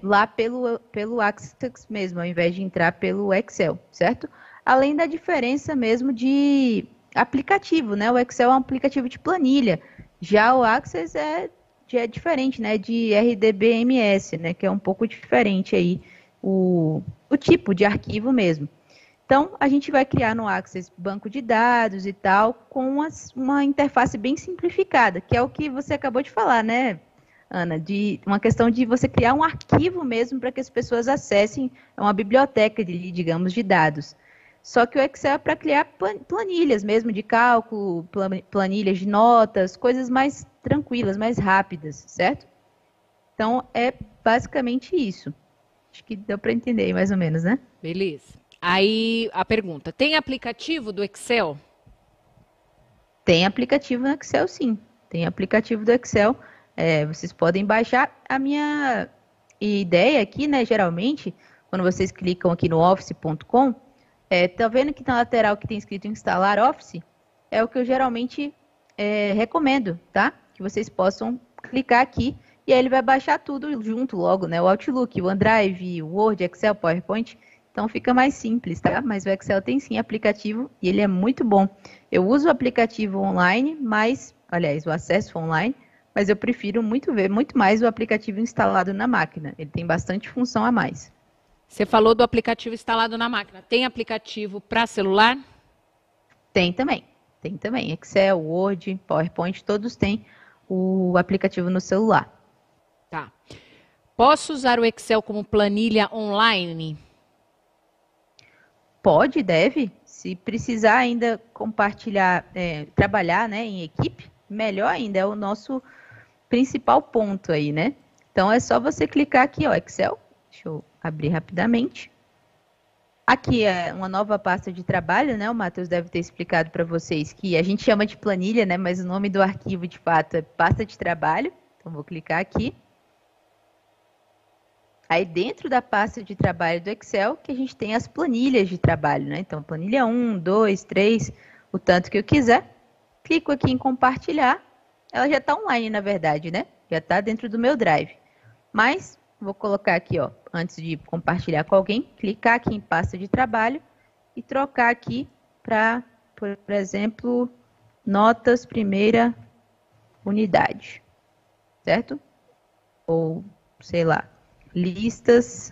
lá pelo Access mesmo, ao invés de entrar pelo Excel, certo? Além da diferença mesmo de aplicativo, né? O Excel é um aplicativo de planilha, já o Access já é diferente, né? De RDBMS, né? Que é um pouco diferente aí o tipo de arquivo mesmo. Então, a gente vai criar no Access banco de dados e tal, com uma interface bem simplificada, que é o que você acabou de falar, né, Ana? De uma questão de você criar um arquivo mesmo para que as pessoas acessem, uma biblioteca, digamos, de dados. Só que o Excel é para criar planilhas mesmo de cálculo, planilhas de notas, coisas mais tranquilas, mais rápidas, certo? Então, é basicamente isso. Acho que deu para entender mais ou menos, né? Beleza. Aí a pergunta: tem aplicativo do Excel? Tem aplicativo no Excel, sim. Tem aplicativo do Excel. Vocês podem baixar. A minha ideia aqui, né, geralmente, quando vocês clicam aqui no office.com, tá vendo que na lateral que tem escrito instalar Office? É o que eu geralmente recomendo, tá? Que vocês possam clicar aqui e aí ele vai baixar tudo junto logo, né? O Outlook, o OneDrive, o Word, Excel, PowerPoint. Então fica mais simples, tá? Mas o Excel tem sim aplicativo e ele é muito bom. Eu uso o aplicativo online, o acesso online, mas eu prefiro muito mais o aplicativo instalado na máquina. Ele tem bastante função a mais. Você falou do aplicativo instalado na máquina. Tem aplicativo para celular? Tem também. Tem também. Excel, Word, PowerPoint, todos têm o aplicativo no celular. Tá. Posso usar o Excel como planilha online? Pode, deve. Se precisar ainda compartilhar, trabalhar, né, em equipe, melhor ainda. É o nosso principal ponto aí, né? Então é só você clicar aqui, ó, Excel. Deixa eu abrir rapidamente. Aqui é uma nova pasta de trabalho, né? O Matheus deve ter explicado para vocês que a gente chama de planilha, né? Mas o nome do arquivo, de fato, é pasta de trabalho. Então, vou clicar aqui. Aí, dentro da pasta de trabalho do Excel, que a gente tem as planilhas de trabalho, né? Então, planilha 1, 2, 3, o tanto que eu quiser. Clico aqui em compartilhar. Ela já está online, na verdade, né? Já está dentro do meu Drive. Mas, vou colocar aqui, ó, antes de compartilhar com alguém, clicar aqui em pasta de trabalho e trocar aqui para, por exemplo, notas primeira unidade, certo? Ou, sei lá, listas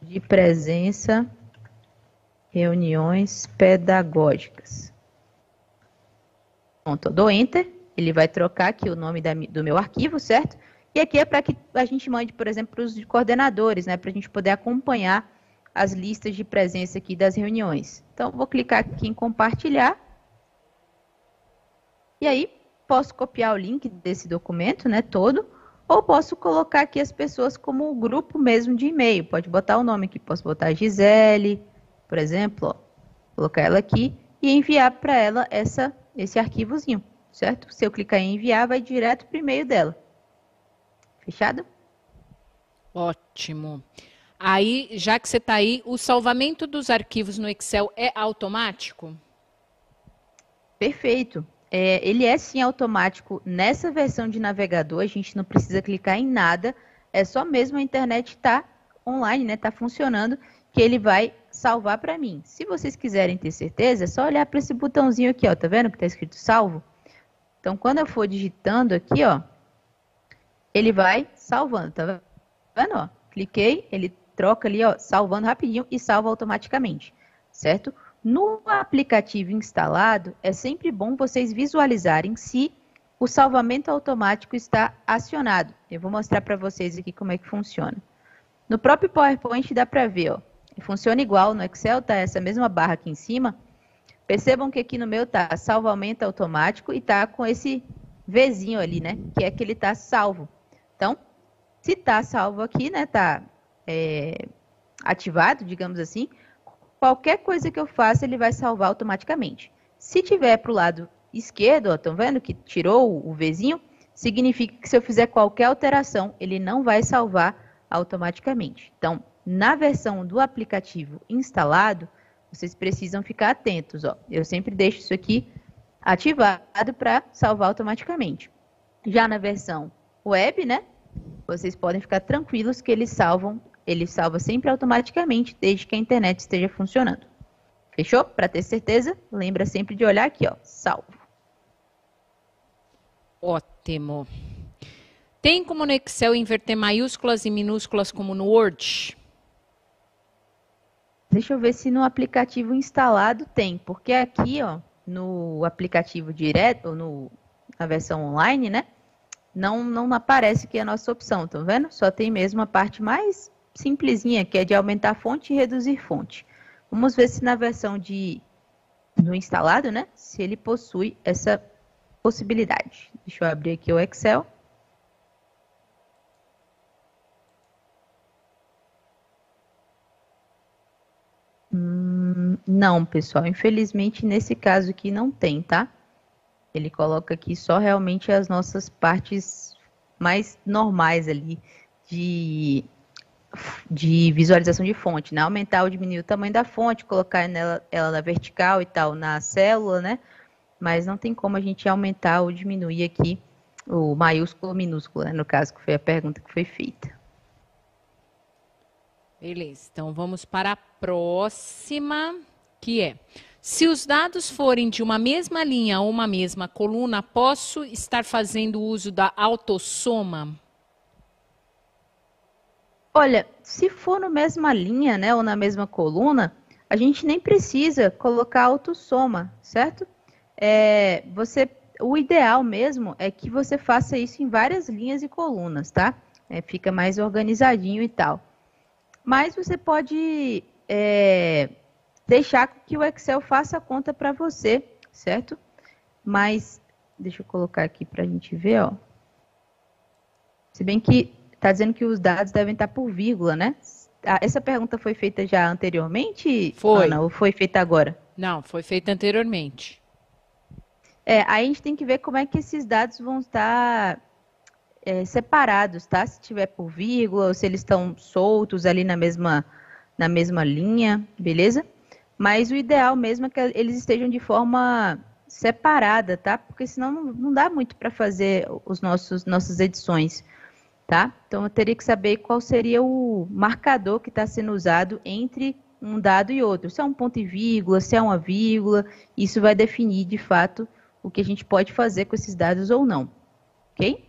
de presença, reuniões pedagógicas. Pronto, eu dou Enter, ele vai trocar aqui o nome do meu arquivo, certo? E aqui é para que a gente mande, por exemplo, para os coordenadores, né? Para a gente poder acompanhar as listas de presença aqui das reuniões. Então, vou clicar aqui em compartilhar. E aí, posso copiar o link desse documento, né, todo, ou posso colocar aqui as pessoas como um grupo mesmo de e-mail. Pode botar o nome aqui, posso botar Gisele, por exemplo, ó, colocar ela aqui e enviar para ela esse arquivozinho, certo? Se eu clicar em enviar, vai direto para o e-mail dela. Fechado? Ótimo. Aí, já que você está aí, o salvamento dos arquivos no Excel é automático? Perfeito. Ele é sim automático. Nessa versão de navegador, a gente não precisa clicar em nada. É só mesmo a internet estar online, né? Tá funcionando, que ele vai salvar para mim. Se vocês quiserem ter certeza, é só olhar para esse botãozinho aqui, ó. Tá vendo que tá escrito salvo? Então, quando eu for digitando aqui, ó, ele vai salvando, tá vendo? Ó, cliquei, ele troca ali, ó, salvando rapidinho e salva automaticamente, certo? No aplicativo instalado, é sempre bom vocês visualizarem se o salvamento automático está acionado. Eu vou mostrar para vocês aqui como é que funciona. No próprio PowerPoint dá para ver, ó, funciona igual no Excel, tá? Essa mesma barra aqui em cima. Percebam que aqui no meu tá salvamento automático e tá com esse Vzinho ali, né? Que é que ele tá salvo. Então, Se está salvo aqui, né, está ativado, digamos assim, qualquer coisa que eu faça, ele vai salvar automaticamente. Se tiver para o lado esquerdo, estão vendo que tirou o Vzinho? Significa que se eu fizer qualquer alteração, ele não vai salvar automaticamente. Então, na versão do aplicativo instalado, vocês precisam ficar atentos. Ó. Eu sempre deixo isso aqui ativado para salvar automaticamente. Já na versão web, né? Vocês podem ficar tranquilos que ele salva sempre automaticamente, desde que a internet esteja funcionando. Fechou? Para ter certeza, lembra sempre de olhar aqui, ó, salvo. Ótimo. Tem como no Excel inverter maiúsculas e minúsculas como no Word? Deixa eu ver se no aplicativo instalado tem, porque aqui, ó, no aplicativo direto, ou na versão online, né? Não aparece aqui a nossa opção, tá vendo? Só tem mesmo a parte mais simplesinha, que é de aumentar a fonte e reduzir fonte. Vamos ver se na versão no instalado, né? Se ele possui essa possibilidade. Deixa eu abrir aqui o Excel. Não, pessoal, infelizmente nesse caso aqui não tem, tá? Ele coloca aqui só realmente as nossas partes mais normais ali de visualização de fonte, né? Aumentar ou diminuir o tamanho da fonte, colocar ela na vertical e tal, na célula, né? Mas não tem como a gente aumentar ou diminuir aqui o maiúsculo ou minúsculo, né? No caso, que foi a pergunta que foi feita. Beleza, então vamos para a próxima, que é: se os dados forem de uma mesma linha ou uma mesma coluna, posso estar fazendo uso da autossoma? Olha, se for na mesma linha, né, ou na mesma coluna, a gente nem precisa colocar autossoma, certo? O ideal mesmo é que você faça isso em várias linhas e colunas, tá? Fica mais organizadinho e tal. Mas você pode deixar que o Excel faça a conta para você, certo? Mas, deixa eu colocar aqui para a gente ver, ó. Se bem que está dizendo que os dados devem estar por vírgula, né? Essa pergunta foi feita já anteriormente, Foi. Ana, ou foi feita agora? Não, foi feita anteriormente. Aí a gente tem que ver como é que esses dados vão estar separados, tá? Se tiver por vírgula ou se eles estão soltos ali na mesma linha, beleza? Mas o ideal mesmo é que eles estejam de forma separada, tá? Porque senão não dá muito para fazer nossas edições, tá? Então eu teria que saber qual seria o marcador que está sendo usado entre um dado e outro. Se é um ponto e vírgula, se é uma vírgula, isso vai definir de fato o que a gente pode fazer com esses dados ou não, ok?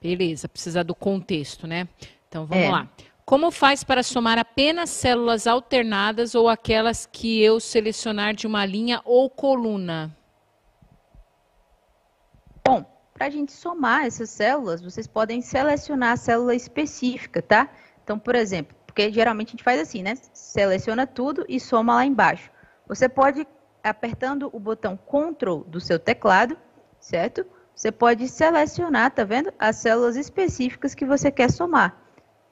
Beleza, precisa do contexto, né? Então vamos lá. Como faz para somar apenas células alternadas ou aquelas que eu selecionar de uma linha ou coluna? Bom, para a gente somar essas células, vocês podem selecionar a célula específica, tá? Então, por exemplo, porque geralmente a gente faz assim, né? Seleciona tudo e soma lá embaixo. Você pode, apertando o botão Ctrl do seu teclado, certo? Você pode selecionar, tá vendo? As células específicas que você quer somar.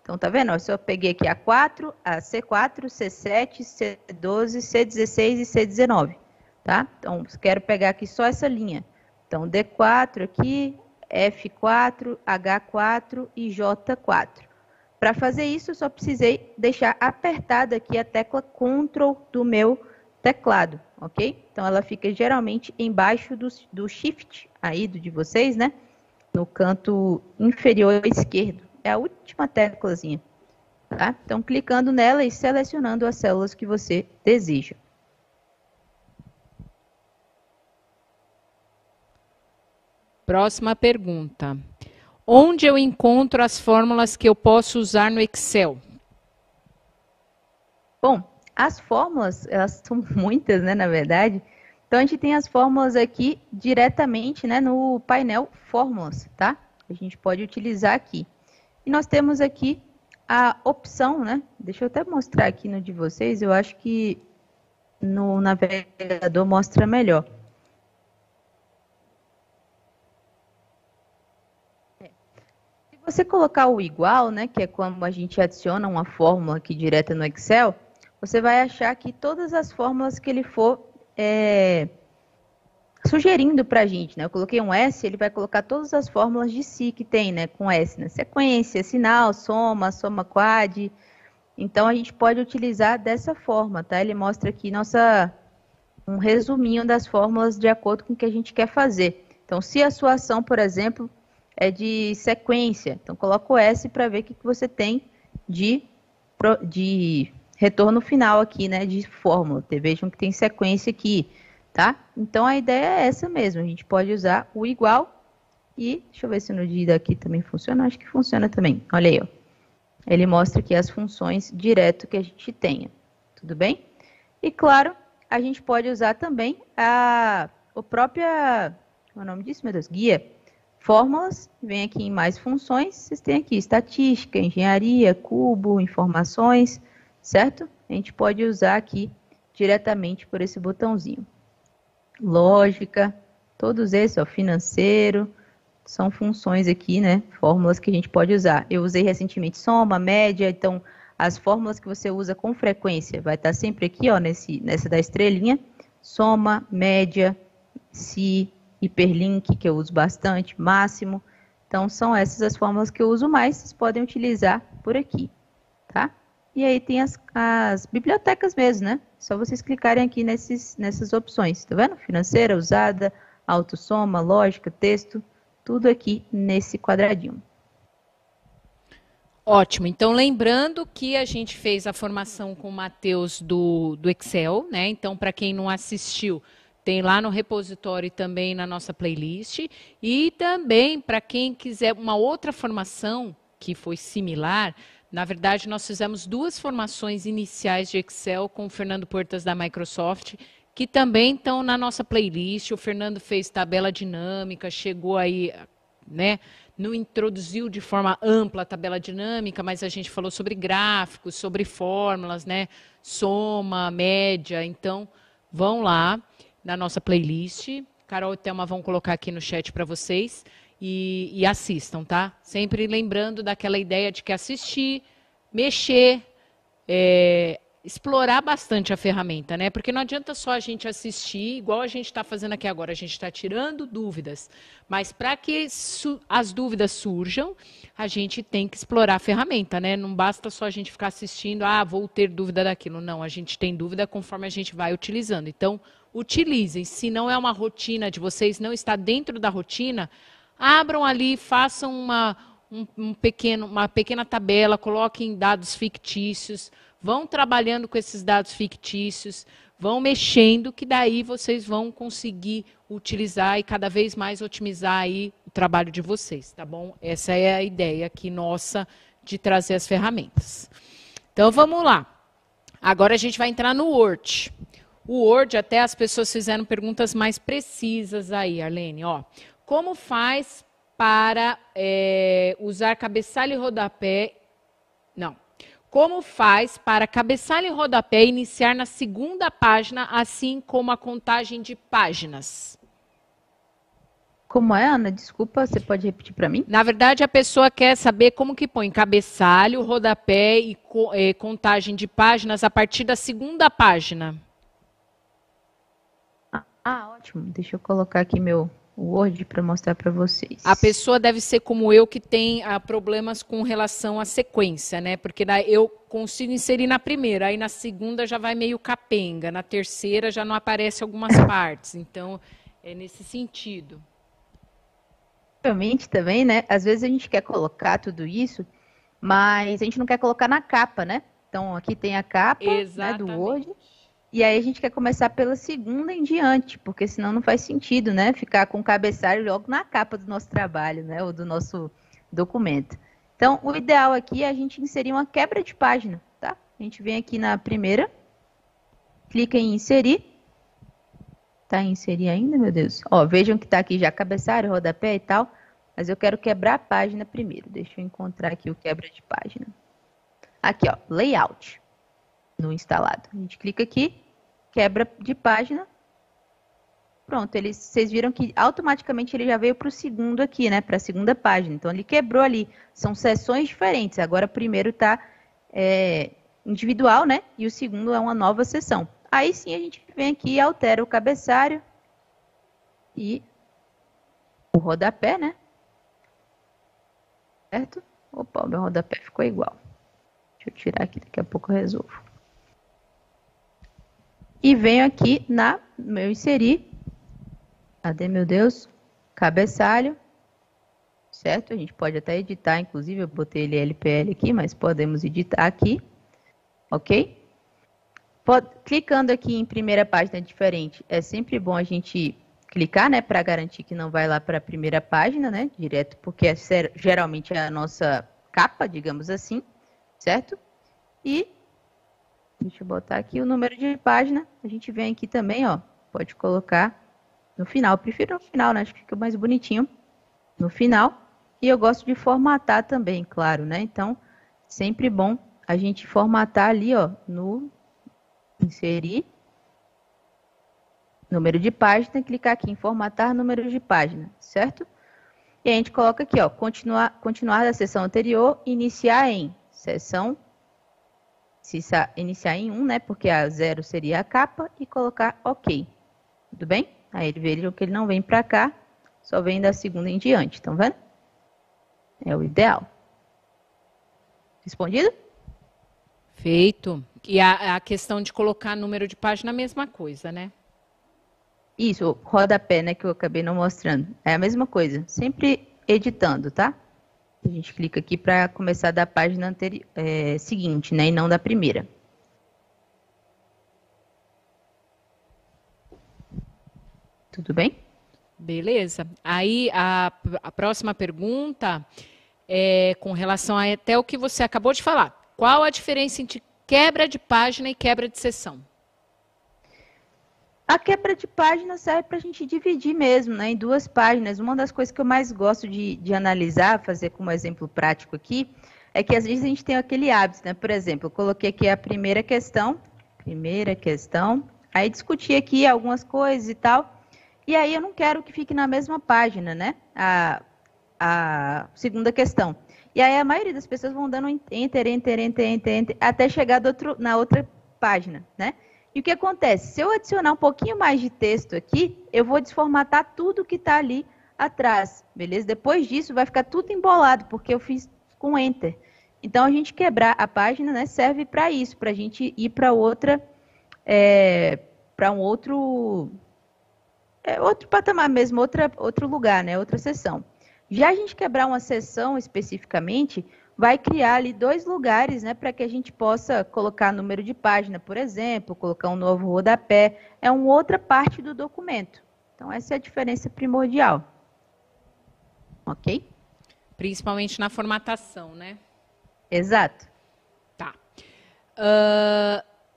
Então, tá vendo? Se eu peguei aqui a 4, a C4, C7, C12, C16 e C19, tá? Então, quero pegar aqui só essa linha. Então, D4 aqui, F4, H4 e J4. Para fazer isso, eu só precisei deixar apertada aqui a tecla Ctrl do meu teclado, ok? Então, ela fica geralmente embaixo do Shift aí de vocês, né? No canto inferior esquerdo. É a última teclazinha, tá? Então, clicando nela e selecionando as células que você deseja. Próxima pergunta. Onde eu encontro as fórmulas que eu posso usar no Excel? Bom, as fórmulas, elas são muitas, né, na verdade. Então, a gente tem as fórmulas aqui diretamente, né, no painel Fórmulas, tá? A gente pode utilizar aqui. E nós temos aqui a opção, né? Deixa eu até mostrar aqui no de vocês, eu acho que no navegador mostra melhor. Se você colocar o igual, né, que é como a gente adiciona uma fórmula aqui direta no Excel, você vai achar que todas as fórmulas que ele for sugerindo para a gente, né? Eu coloquei um S, ele vai colocar todas as fórmulas de si que tem, né? Com S, né? Sequência, sinal, soma, soma quad. Então, a gente pode utilizar dessa forma, tá? Ele mostra aqui um resuminho das fórmulas de acordo com o que a gente quer fazer. Então, se a sua ação, por exemplo, é de sequência, então coloca o S para ver o que você tem de retorno final aqui, né? De fórmula. Vejam que tem sequência aqui, tá? Então, a ideia é essa mesmo. A gente pode usar o igual e, deixa eu ver se no dia aqui também funciona. Acho que funciona também. Olha aí, ó. Ele mostra aqui as funções direto que a gente tenha. Tudo bem? E, claro, a gente pode usar também o próprio, como é o nome disso, meu Deus? Guia. Fórmulas, vem aqui em mais funções. Vocês têm aqui estatística, engenharia, cubo, informações, certo? A gente pode usar aqui diretamente por esse botãozinho. Lógica, todos esses, ó, financeiro, são funções aqui, né? Fórmulas que a gente pode usar. Eu usei recentemente soma, média, então as fórmulas que você usa com frequência vai estar sempre aqui, ó, nessa da estrelinha. Soma, média, se, hiperlink, que eu uso bastante, máximo. Então, são essas as fórmulas que eu uso mais, vocês podem utilizar por aqui, tá? E aí tem as bibliotecas mesmo, né? Só vocês clicarem aqui nessas opções, tá vendo? Financeira, usada, autossoma, lógica, texto, tudo aqui nesse quadradinho. Ótimo. Então, lembrando que a gente fez a formação com o Matheus do Excel, né? Então, para quem não assistiu, tem lá no repositório e também na nossa playlist. E também, para quem quiser uma outra formação que foi similar, na verdade, nós fizemos 2 formações iniciais de Excel com o Fernando Portas da Microsoft, que também estão na nossa playlist. O Fernando fez tabela dinâmica, chegou aí, né? Não introduziu de forma ampla a tabela dinâmica, mas a gente falou sobre gráficos, sobre fórmulas, né? Soma, média. Então, vão lá na nossa playlist. Carol e Thelma vão colocar aqui no chat para vocês e assistam, tá? Sempre lembrando daquela ideia de que assistir, mexer, explorar bastante a ferramenta, né? Porque não adianta só a gente assistir, igual a gente está fazendo aqui agora, a gente está tirando dúvidas. Mas para que as dúvidas surjam, a gente tem que explorar a ferramenta, né? Não basta só a gente ficar assistindo, vou ter dúvida daquilo. Não, a gente tem dúvida conforme a gente vai utilizando. Então, utilizem. Se não é uma rotina de vocês, não está dentro da rotina, abram ali, façam uma pequena tabela, coloquem dados fictícios, vão trabalhando com esses dados fictícios, vão mexendo, que daí vocês vão conseguir utilizar e cada vez mais otimizar aí o trabalho de vocês, tá bom? Essa é a ideia aqui nossa de trazer as ferramentas. Então, vamos lá. Agora a gente vai entrar no Word. O Word, até as pessoas fizeram perguntas mais precisas aí, Arlene, ó. Como faz para usar cabeçalho e rodapé? Não. Como faz para cabeçalho e rodapé iniciar na segunda página, assim como a contagem de páginas? Como é, Ana? Desculpa, você pode repetir para mim? Na verdade, a pessoa quer saber como que põe cabeçalho, rodapé e contagem de páginas a partir da segunda página. Ótimo. Deixa eu colocar aqui meu Word para mostrar para vocês. A pessoa deve ser como eu, que tem problemas com relação à sequência, né? Porque daí eu consigo inserir na primeira, aí na segunda já vai meio capenga, na terceira já não aparece algumas partes. Então, é nesse sentido. Realmente também, né? Às vezes a gente quer colocar tudo isso, mas a gente não quer colocar na capa, né? Então, aqui tem a capa, né, do Word. E aí a gente quer começar pela segunda em diante, porque senão não faz sentido, né? Ficar com o cabeçalho logo na capa do nosso trabalho, né? Ou do nosso documento. Então, o ideal aqui é a gente inserir uma quebra de página, tá? A gente vem aqui na primeira, clica em inserir. Tá em inserir ainda, meu Deus? Ó, vejam que tá aqui já cabeçalho, rodapé e tal, mas eu quero quebrar a página primeiro. Deixa eu encontrar aqui o quebra de página. Aqui, ó, layout. No instalado. A gente clica aqui, quebra de página, pronto, vocês viram que automaticamente ele já veio para o segundo aqui, né? Para a segunda página. Então, ele quebrou ali. São seções diferentes. Agora, o primeiro está individual, né? E o segundo é uma nova seção. Aí sim a gente vem aqui e altera o cabeçalho e o rodapé, né? Certo? Opa, o meu rodapé ficou igual. Deixa eu tirar aqui, daqui a pouco eu resolvo. E venho aqui no meu inserir. Cadê, meu Deus? Cabeçalho. Certo? A gente pode até editar, inclusive eu botei ele LPL aqui, mas podemos editar aqui. Ok? Clicando aqui em primeira página diferente, é sempre bom a gente clicar, né? Para garantir que não vai lá para a primeira página, né? Direto, porque geralmente é a nossa capa, digamos assim. Certo? E deixa eu botar aqui o número de página. A gente vem aqui também, ó. Pode colocar no final. Eu prefiro no final, né? Acho que fica mais bonitinho no final. E eu gosto de formatar também, claro, né? Então, sempre bom a gente formatar ali, ó, no inserir número de página, clicar aqui em formatar número de página, certo? E a gente coloca aqui, ó, continuar da seção anterior, iniciar em seção, iniciar em 1, né? Porque a 0 seria a capa e colocar OK. Tudo bem? Aí ele vê que ele não vem para cá, só vem da segunda em diante, estão vendo? É o ideal. Respondido? Feito. E a questão de colocar número de página, a mesma coisa, né? Isso, o rodapé, né, que eu acabei não mostrando. É a mesma coisa, sempre editando, tá? A gente clica aqui para começar da página seguinte, né, e não da primeira. Tudo bem? Beleza. Aí, a próxima pergunta é com relação a até o que você acabou de falar. Qual a diferença entre quebra de página e quebra de seção? A quebra de página serve para a gente dividir mesmo, né, em duas páginas. Uma das coisas que eu mais gosto de analisar, fazer como exemplo prático aqui, é que às vezes a gente tem aquele hábito, né? Por exemplo, eu coloquei aqui a primeira questão, aí discuti aqui algumas coisas e tal, e aí eu não quero que fique na mesma página, né? A segunda questão. E aí a maioria das pessoas vão dando enter, até chegar na outra página, né? E o que acontece? Se eu adicionar um pouquinho mais de texto aqui, eu vou desformatar tudo que está ali atrás, beleza? Depois disso, vai ficar tudo embolado, porque eu fiz com Enter. Então, a gente quebrar a página, né, serve para isso, para a gente ir para outra, para um outro patamar mesmo, outro lugar, né, outra seção. Já a gente quebrar uma seção especificamente, vai criar ali dois lugares, né, para que a gente possa colocar número de página, por exemplo, colocar um novo rodapé, é uma outra parte do documento. Então, essa é a diferença primordial. Ok? Principalmente na formatação, né? Exato. Tá.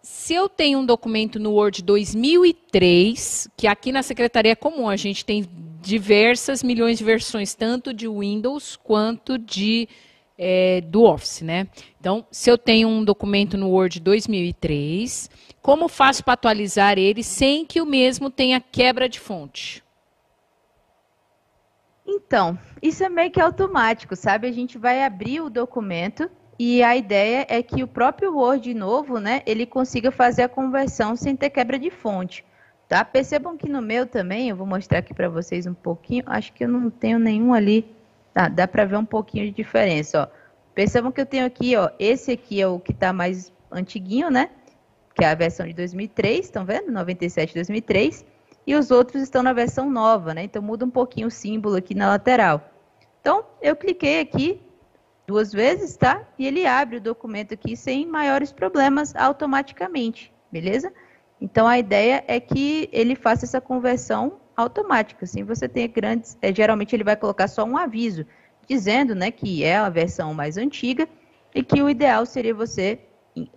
Se eu tenho um documento no Word 2003, que aqui na Secretaria é comum, a gente tem diversas milhões de versões, tanto de Windows quanto do Office, né? Então, se eu tenho um documento no Word 2003, como faço para atualizar ele sem que o mesmo tenha quebra de fonte? Então, isso é meio que automático, sabe? A gente vai abrir o documento e a ideia é que o próprio Word novo, né, ele consiga fazer a conversão sem ter quebra de fonte, tá? Percebam que no meu também, eu vou mostrar aqui para vocês um pouquinho, acho que eu não tenho nenhum ali. Tá, dá para ver um pouquinho de diferença, ó. Percebam que eu tenho aqui, ó, esse aqui é o que está mais antiguinho, né? Que é a versão de 2003, estão vendo? 97 2003. E os outros estão na versão nova, né? Então muda um pouquinho o símbolo aqui na lateral. Então, eu cliquei aqui 2 vezes, tá? E ele abre o documento aqui sem maiores problemas automaticamente, beleza? Então, a ideia é que ele faça essa conversão automática, assim, você tem grandes, geralmente ele vai colocar só um aviso, dizendo, né, que é a versão mais antiga e que o ideal seria você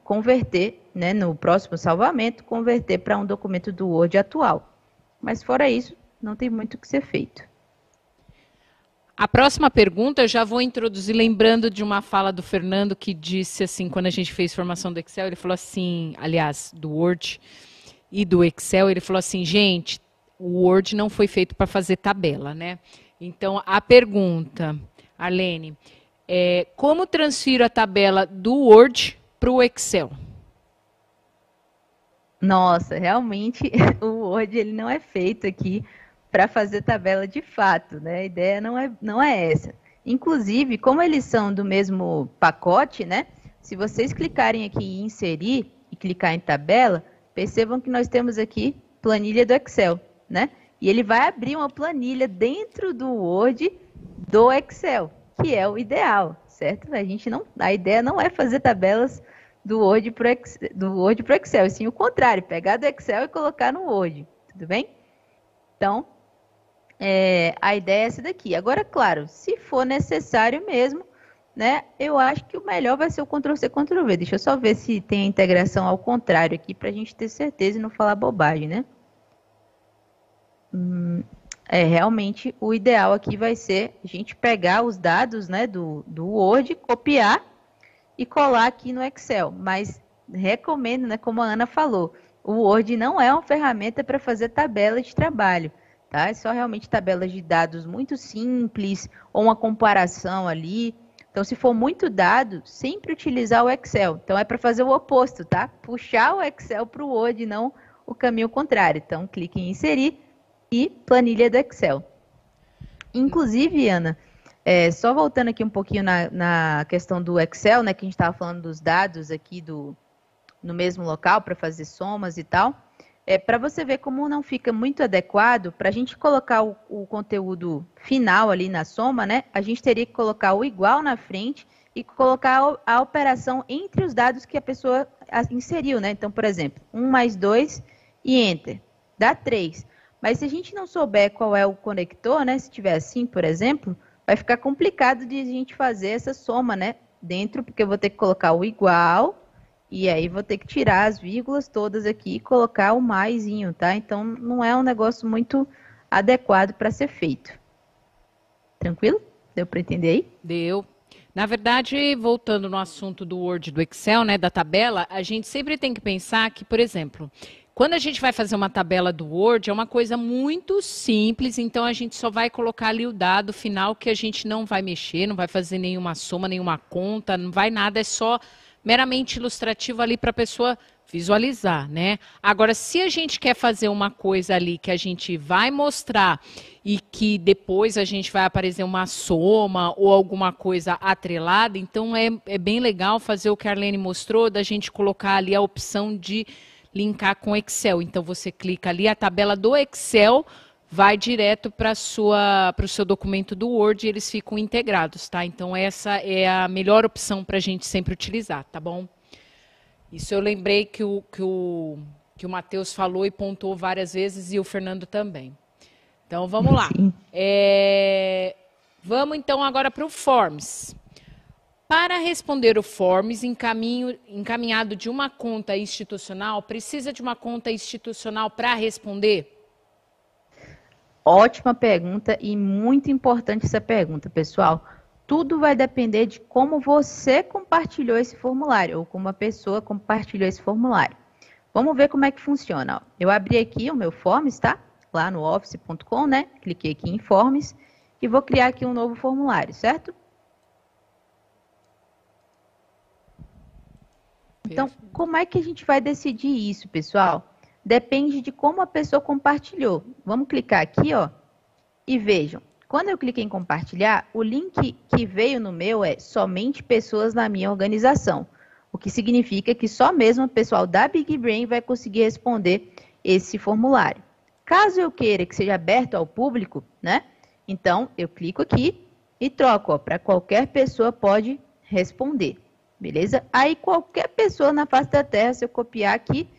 converter, né, no próximo salvamento, converter para um documento do Word atual. Mas fora isso, não tem muito o que ser feito. A próxima pergunta eu já vou introduzir lembrando de uma fala do Fernando que disse assim, quando a gente fez formação do Excel, ele falou assim, aliás, do Word e do Excel, ele falou assim, gente, o Word não foi feito para fazer tabela, né? Então, a pergunta, Arlene, é como transfiro a tabela do Word para o Excel? Nossa, realmente o Word ele não é feito aqui para fazer tabela de fato, né? A ideia não é essa. Inclusive, como eles são do mesmo pacote, né? Se vocês clicarem aqui em inserir e clicar em tabela, percebam que nós temos aqui planilha do Excel, né? E ele vai abrir uma planilha dentro do Word do Excel, que é o ideal, certo? A ideia não é fazer tabelas do Word para o Excel, e sim o contrário, pegar do Excel e colocar no Word, tudo bem? Então, a ideia é essa daqui. Agora, claro, se for necessário mesmo, né, eu acho que o melhor vai ser o Ctrl+C, Ctrl+V. Deixa eu só ver se tem a integração ao contrário aqui, para a gente ter certeza e não falar bobagem, né? Realmente, o ideal aqui vai ser a gente pegar os dados, né, do Word, copiar e colar aqui no Excel, mas recomendo, né, como a Ana falou, o Word não é uma ferramenta para fazer tabela de trabalho, tá? É só realmente tabelas de dados muito simples ou uma comparação ali. Então, se for muito dado, sempre utilizar o Excel. Então, é para fazer o oposto, tá? Puxar o Excel para o Word, não o caminho contrário. Então, clique em inserir e planilha do Excel. Inclusive, Ana, só voltando aqui um pouquinho na questão do Excel, né, que a gente estava falando dos dados aqui no mesmo local para fazer somas e tal, para você ver como não fica muito adequado, para a gente colocar o conteúdo final ali na soma, né, a gente teria que colocar o igual na frente e colocar a operação entre os dados que a pessoa inseriu, né? Então, por exemplo, 1 mais 2 e Enter, dá 3. Mas se a gente não souber qual é o conector, né, se tiver assim, por exemplo, vai ficar complicado de a gente fazer essa soma, né, dentro, porque eu vou ter que colocar o igual, e aí vou ter que tirar as vírgulas todas aqui e colocar o maisinho, tá? Então, não é um negócio muito adequado para ser feito. Tranquilo? Deu para entender aí? Deu. Na verdade, voltando no assunto do Word, do Excel, né, da tabela, a gente sempre tem que pensar que, por exemplo, quando a gente vai fazer uma tabela do Word, é uma coisa muito simples, então a gente só vai colocar ali o dado final que a gente não vai mexer, não vai fazer nenhuma soma, nenhuma conta, não vai nada, é só meramente ilustrativo ali para a pessoa visualizar, né? Agora, se a gente quer fazer uma coisa ali que a gente vai mostrar e que depois a gente vai aparecer uma soma ou alguma coisa atrelada, então é bem legal fazer o que a Arlene mostrou, da gente colocar ali a opção de linkar com Excel. Então, você clica ali, a tabela do Excel vai direto para o seu documento do Word e eles ficam integrados, tá? Então, essa é a melhor opção para a gente sempre utilizar, tá bom? Isso eu lembrei que o Matheus falou e pontuou várias vezes e o Fernando também. Então, vamos lá. Vamos, então, agora para o Forms. Para responder o Forms encaminhado de uma conta institucional, precisa de uma conta institucional para responder? Ótima pergunta e muito importante essa pergunta, pessoal. Tudo vai depender de como você compartilhou esse formulário ou como a pessoa compartilhou esse formulário. Vamos ver como é que funciona. Eu abri aqui o meu Forms, tá? Lá no office.com, né? Cliquei aqui em Forms e vou criar aqui um novo formulário, certo? Então, como é que a gente vai decidir isso, pessoal? Depende de como a pessoa compartilhou. Vamos clicar aqui, ó, e vejam. Quando eu cliquei em compartilhar, o link que veio no meu é somente pessoas na minha organização. O que significa que só mesmo o pessoal da Big Brain vai conseguir responder esse formulário. Caso eu queira que seja aberto ao público, né? Então, eu clico aqui e troco, para qualquer pessoa pode responder, beleza? Aí, qualquer pessoa na face da Terra, se eu copiar aqui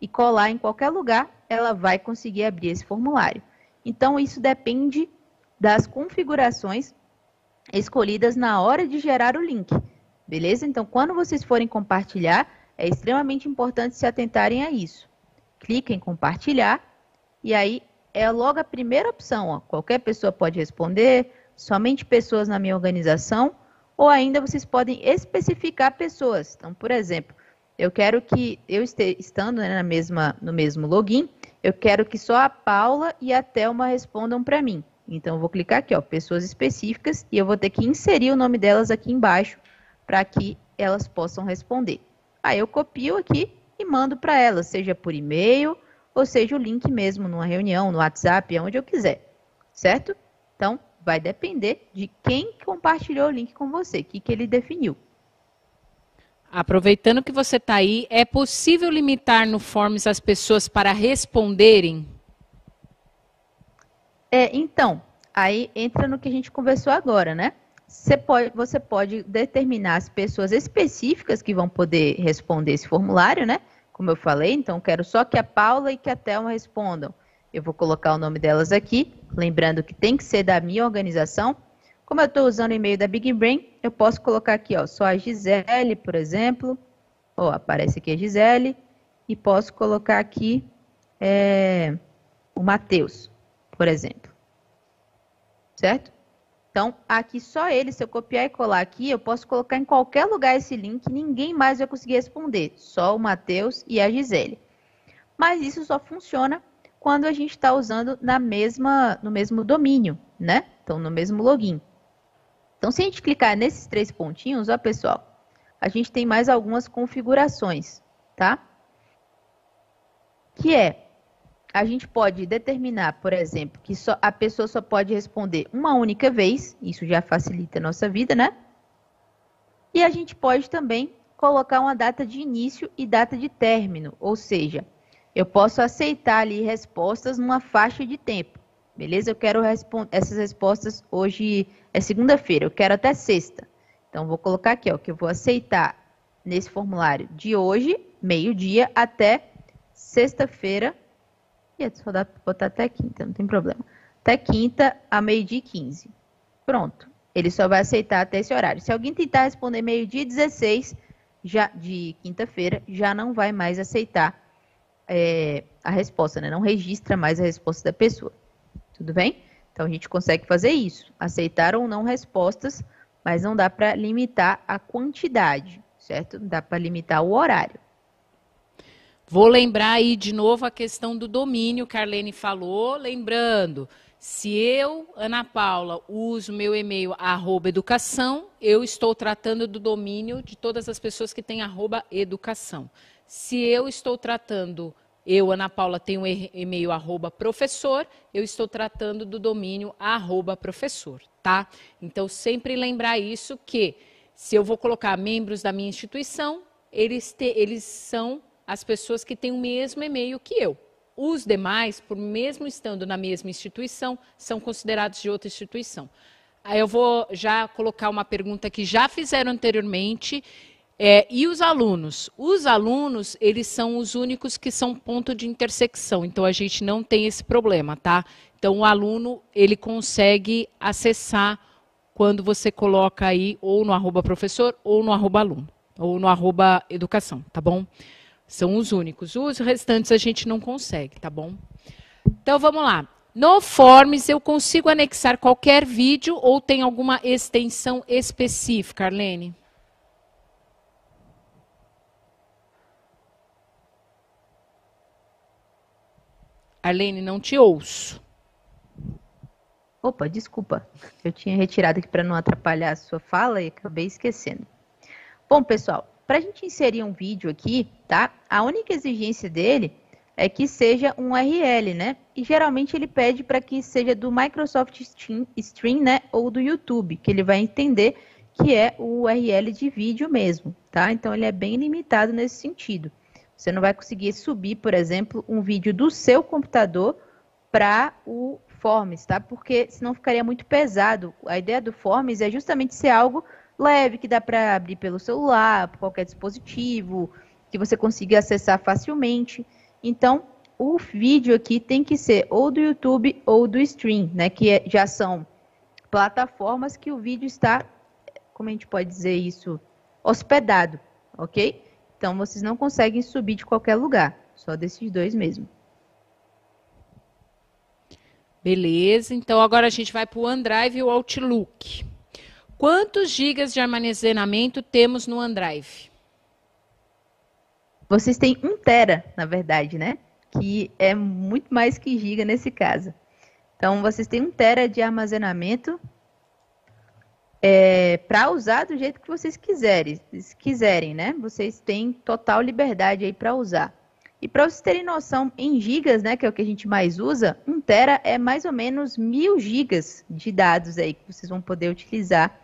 e colar em qualquer lugar, ela vai conseguir abrir esse formulário. Então, isso depende das configurações escolhidas na hora de gerar o link, beleza? Então, quando vocês forem compartilhar, é extremamente importante se atentarem a isso. Clica em compartilhar e aí é logo a primeira opção, ó. Qualquer pessoa pode responder, somente pessoas na minha organização, ou ainda vocês podem especificar pessoas. Então, por exemplo, eu quero que eu estando, né, no mesmo login, eu quero que só a Paula e a Thelma respondam para mim. Então, eu vou clicar aqui, ó, pessoas específicas, e eu vou ter que inserir o nome delas aqui embaixo para que elas possam responder. Aí eu copio aqui e mando para elas, seja por e-mail, ou seja o link mesmo numa reunião, no WhatsApp, onde eu quiser, certo? Então, vai depender de quem compartilhou o link com você, o que ele definiu. Aproveitando que você está aí, é possível limitar no Forms as pessoas para responderem? Então, aí entra no que a gente conversou agora, né? Você pode determinar as pessoas específicas que vão poder responder esse formulário, né? Como eu falei, então quero só que a Paula e que a Thelma respondam. Eu vou colocar o nome delas aqui, lembrando que tem que ser da minha organização. Como eu estou usando o e-mail da Big Brain, eu posso colocar aqui, ó, só a Gisele, por exemplo. Ó, aparece aqui a Gisele. E posso colocar aqui o Matheus, por exemplo. Certo? Então, aqui só ele, se eu copiar e colar aqui, eu posso colocar em qualquer lugar esse link, ninguém mais vai conseguir responder, só o Matheus e a Gisele. Mas isso só funciona quando a gente está usando no mesmo domínio, né? Então, no mesmo login. Então, se a gente clicar nesses 3 pontinhos, ó, pessoal, a gente tem mais algumas configurações, tá? Que a gente pode determinar, por exemplo, que a pessoa só pode responder uma única vez, isso já facilita a nossa vida, né? E a gente pode também colocar uma data de início e data de término, ou seja, eu posso aceitar ali respostas numa faixa de tempo, beleza? Eu quero essas respostas hoje é segunda-feira, eu quero até sexta. Então, vou colocar aqui, ó, que eu vou aceitar nesse formulário de hoje, meio-dia, até sexta-feira. Só dá para botar até quinta, não tem problema. Até quinta, a meio-dia e 15. Pronto. Ele só vai aceitar até esse horário. Se alguém tentar responder meio-dia e 16, de quinta-feira, já não vai mais aceitar a resposta, né? Não registra mais a resposta da pessoa. Tudo bem? Então, a gente consegue fazer isso. Aceitar ou não respostas, mas não dá para limitar a quantidade, certo? Não dá para limitar o horário. Vou lembrar aí de novo a questão do domínio que a Arlene falou. Lembrando, se eu, Ana Paula, uso meu e-mail @educação, eu estou tratando do domínio de todas as pessoas que têm @educação. Se eu estou tratando, eu, Ana Paula, tenho e-mail @professor, eu estou tratando do domínio @professor, tá? Então, sempre lembrar isso que, se eu vou colocar membros da minha instituição, eles são as pessoas que têm o mesmo e-mail que eu. Os demais, por mesmo estando na mesma instituição, são considerados de outra instituição. Aí eu vou já colocar uma pergunta que já fizeram anteriormente. E os alunos? Os alunos, eles são os únicos que são ponto de intersecção. Então, a gente não tem esse problema, tá? Então, o aluno, ele consegue acessar quando você coloca aí ou no @professor ou no @aluno, ou no @educação, tá bom? São os únicos. Os restantes a gente não consegue, tá bom? Então, vamos lá. No Forms, eu consigo anexar qualquer vídeo ou tem alguma extensão específica, Arlene? Arlene, não te ouço. Opa, desculpa. Eu tinha retirado aqui para não atrapalhar a sua fala e acabei esquecendo. Bom, pessoal, para a gente inserir um vídeo aqui, tá? A única exigência dele é que seja um URL, né? E geralmente ele pede para que seja do Microsoft Stream, né? Ou do YouTube, que ele vai entender que é o URL de vídeo mesmo, tá? Então ele é bem limitado nesse sentido. Você não vai conseguir subir, por exemplo, um vídeo do seu computador para o Forms, tá? Porque senão ficaria muito pesado. A ideia do Forms é justamente ser algo leve, que dá para abrir pelo celular, por qualquer dispositivo, que você consiga acessar facilmente. Então, o vídeo aqui tem que ser ou do YouTube ou do Stream, né? Que já são plataformas que o vídeo está, como a gente pode dizer isso, hospedado, ok? Então, vocês não conseguem subir de qualquer lugar, só desses dois mesmo. Beleza, então agora a gente vai para o OneDrive e o Outlook. Quantos gigas de armazenamento temos no OneDrive? Vocês têm 1 tera, na verdade, né? que é muito mais que giga nesse caso. Então, vocês têm 1 TB de armazenamento para usar do jeito que vocês quiserem. Se quiserem, né? Vocês têm total liberdade aí para usar. E para vocês terem noção, em gigas, né, que é o que a gente mais usa, 1 TB é mais ou menos 1000 gigas de dados aí que vocês vão poder utilizar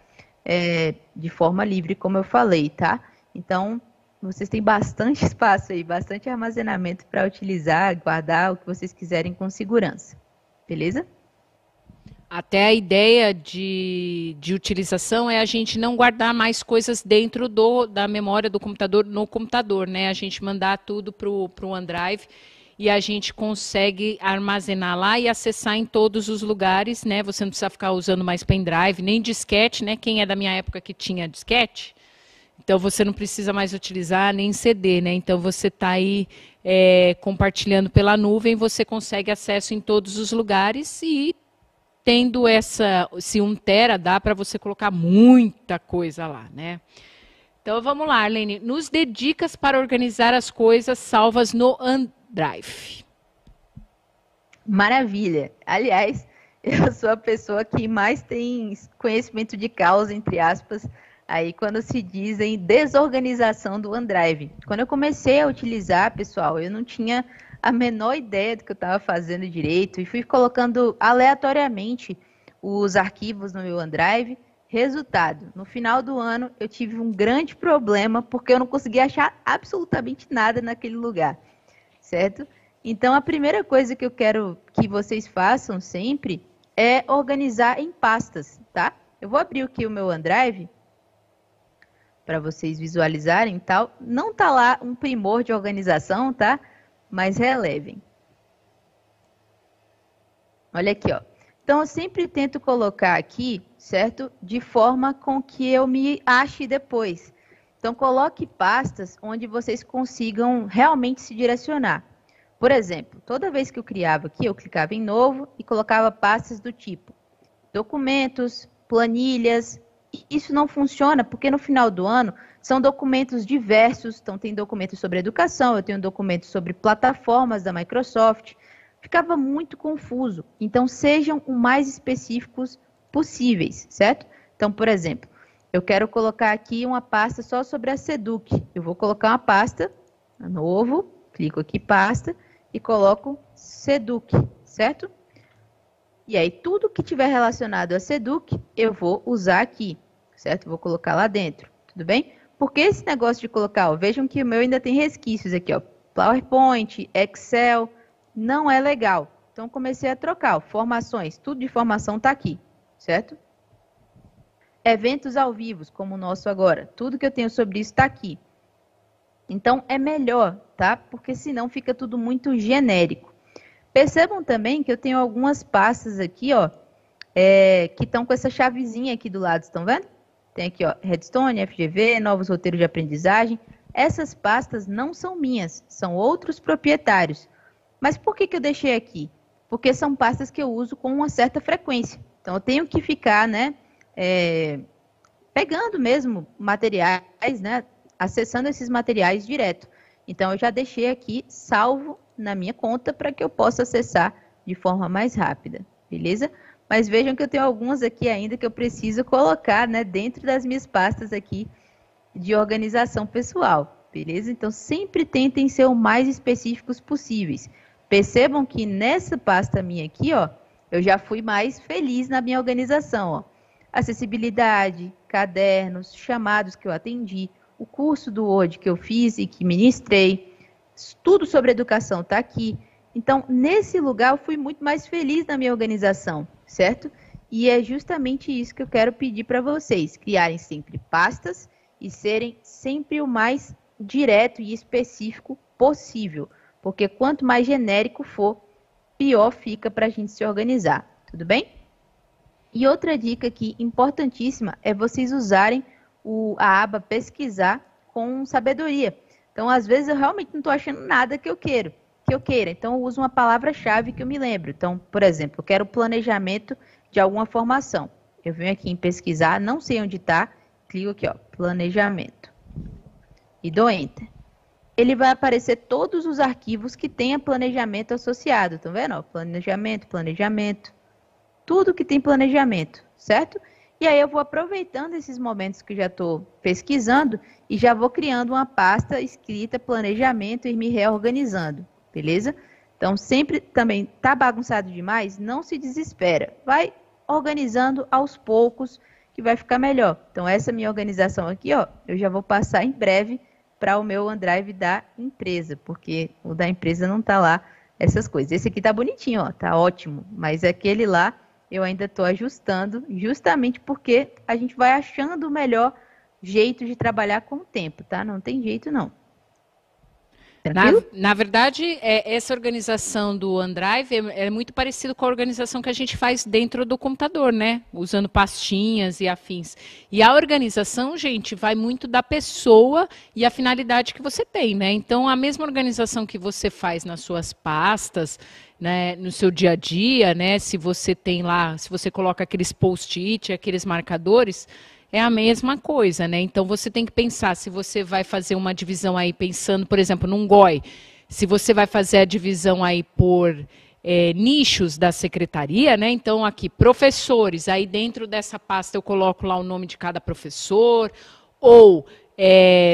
de forma livre, como eu falei, tá? Então, vocês têm bastante espaço aí, bastante armazenamento para utilizar, guardar o que vocês quiserem com segurança. Beleza? Até a ideia de utilização é a gente não guardar mais coisas dentro da memória do computador no computador, né? A gente mandar tudo para o OneDrive e a gente consegue armazenar lá e acessar em todos os lugares, né? Você não precisa ficar usando mais pendrive, nem disquete, né? Quem é da minha época que tinha disquete, então você não precisa mais utilizar nem CD, né? Então você está aí compartilhando pela nuvem, você consegue acesso em todos os lugares e tendo se 1 TB dá para você colocar muita coisa lá, né? Então vamos lá, Arlene, nos dê dicas para organizar as coisas salvas no OneDrive. Maravilha! Aliás, eu sou a pessoa que mais tem conhecimento de causa, entre aspas, aí quando se diz em desorganização do OneDrive. Quando eu comecei a utilizar, pessoal, eu não tinha a menor ideia do que eu estava fazendo direito e fui colocando aleatoriamente os arquivos no meu OneDrive. Resultado, no final do ano eu tive um grande problema porque eu não conseguia achar absolutamente nada naquele lugar, certo? Então a primeira coisa que eu quero que vocês façam sempre é organizar em pastas, tá? Eu vou abrir aqui o meu OneDrive para vocês visualizarem e tal. Não tá lá um primor de organização, tá? Mas relevem. Olha aqui, ó. Então, eu sempre tento colocar aqui, certo? De forma com que eu me ache depois. Então, coloque pastas onde vocês consigam realmente se direcionar. Por exemplo, toda vez que eu criava aqui, eu clicava em novo e colocava pastas do tipo documentos, planilhas. Isso não funciona porque no final do ano são documentos diversos, então tem documentos sobre educação, eu tenho documentos sobre plataformas da Microsoft, ficava muito confuso. Então sejam o mais específicos possíveis, certo? Então, por exemplo, eu quero colocar aqui uma pasta só sobre a Seduc. Eu vou colocar uma pasta, novo, clico aqui pasta e coloco Seduc, certo? E aí, tudo que tiver relacionado a Seduc, eu vou usar aqui, certo? Vou colocar lá dentro, tudo bem? Porque esse negócio de colocar, ó, vejam que o meu ainda tem resquícios aqui, ó, PowerPoint, Excel, não é legal. Então, comecei a trocar, ó, formações, tudo de formação tá aqui, certo? Eventos ao vivo, como o nosso agora, tudo que eu tenho sobre isso tá aqui. Então, é melhor, tá? Porque senão fica tudo muito genérico. Percebam também que eu tenho algumas pastas aqui, ó, que estão com essa chavezinha aqui do lado, estão vendo? Tem aqui, ó, Redstone, FGV, novos roteiros de aprendizagem. Essas pastas não são minhas, são outros proprietários. Mas por que eu deixei aqui? Porque são pastas que eu uso com uma certa frequência. Então, eu tenho que ficar, né, pegando mesmo materiais, né, acessando esses materiais direto. Então, eu já deixei aqui salvo na minha conta para que eu possa acessar de forma mais rápida, beleza? Mas vejam que eu tenho algumas aqui ainda que eu preciso colocar, né, dentro das minhas pastas aqui de organização pessoal, beleza? Então, sempre tentem ser o mais específicos possíveis. Percebam que nessa pasta minha aqui, ó, eu já fui mais feliz na minha organização, ó. Acessibilidade, cadernos, chamados que eu atendi, o curso do Word que eu fiz e que ministrei, tudo sobre educação está aqui. Então, nesse lugar, eu fui muito mais feliz na minha organização, certo? E é justamente isso que eu quero pedir para vocês, criarem sempre pastas e serem sempre o mais direto e específico possível, porque quanto mais genérico for, pior fica para a gente se organizar, tudo bem? E outra dica aqui importantíssima é vocês usarem a aba pesquisar com sabedoria. Então, às vezes, eu realmente não estou achando nada que eu queira. Então, eu uso uma palavra-chave que eu me lembro. Então, por exemplo, eu quero planejamento de alguma formação. Eu venho aqui em pesquisar, não sei onde está, clico aqui, ó, planejamento. E dou Enter. ele vai aparecer todos os arquivos que tenha planejamento associado. Estão vendo? Ó, planejamento, tudo que tem planejamento, certo? E aí eu vou aproveitando esses momentos que já estou pesquisando e já vou criando uma pasta escrita planejamento e me reorganizando, beleza? Então, sempre também tá bagunçado demais, não se desespera. Vai organizando aos poucos que vai ficar melhor. Então, essa minha organização aqui, ó, eu já vou passar em breve para o meu OneDrive da empresa, porque o da empresa não tá lá essas coisas. Esse aqui tá bonitinho, ó, tá ótimo, mas aquele lá eu ainda estou ajustando, justamente porque a gente vai achando o melhor jeito de trabalhar com o tempo, tá? Não tem jeito, não. Na verdade, essa organização do OneDrive é muito parecido com a organização que a gente faz dentro do computador, né? Usando pastinhas e afins. E a organização, gente, vai muito da pessoa e a finalidade que você tem, né? Então, a mesma organização que você faz nas suas pastas, né, no seu dia a dia, né? Se você tem lá, se você coloca aqueles post-it, aqueles marcadores, é a mesma coisa, né? Então você tem que pensar se você vai fazer uma divisão aí pensando, por exemplo, num GOI, se você vai fazer a divisão aí por nichos da secretaria, né? Então aqui, professores, aí dentro dessa pasta eu coloco lá o nome de cada professor, ou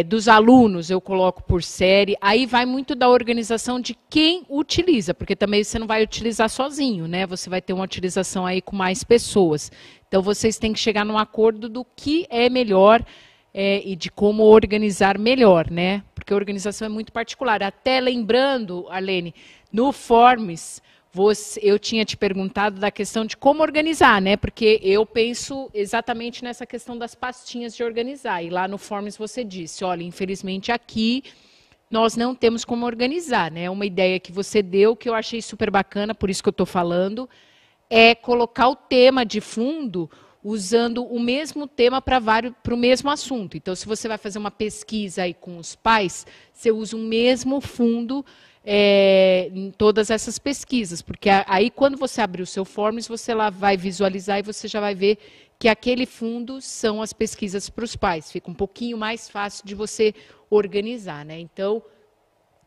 dos alunos eu coloco por série, aí vai muito da organização de quem utiliza, porque também você não vai utilizar sozinho, né? Você vai ter uma utilização aí com mais pessoas. Então, vocês têm que chegar num acordo do que é melhor e de como organizar melhor, né? Porque a organização é muito particular. Até lembrando, Arlene, no Forms, eu tinha te perguntado da questão de como organizar, né? Porque eu penso exatamente nessa questão das pastinhas de organizar. E lá no Forms você disse, olha, infelizmente aqui nós não temos como organizar, né? Uma ideia que você deu, que eu achei super bacana, por isso que eu estou falando, é colocar o tema de fundo usando o mesmo tema para o mesmo assunto. Então, se você vai fazer uma pesquisa aí com os pais, você usa o mesmo fundo em todas essas pesquisas, porque aí quando você abrir o seu Forms, você lá vai visualizar e você já vai ver que aquele fundo são as pesquisas para os pais. Fica um pouquinho mais fácil de você organizar, né? Então,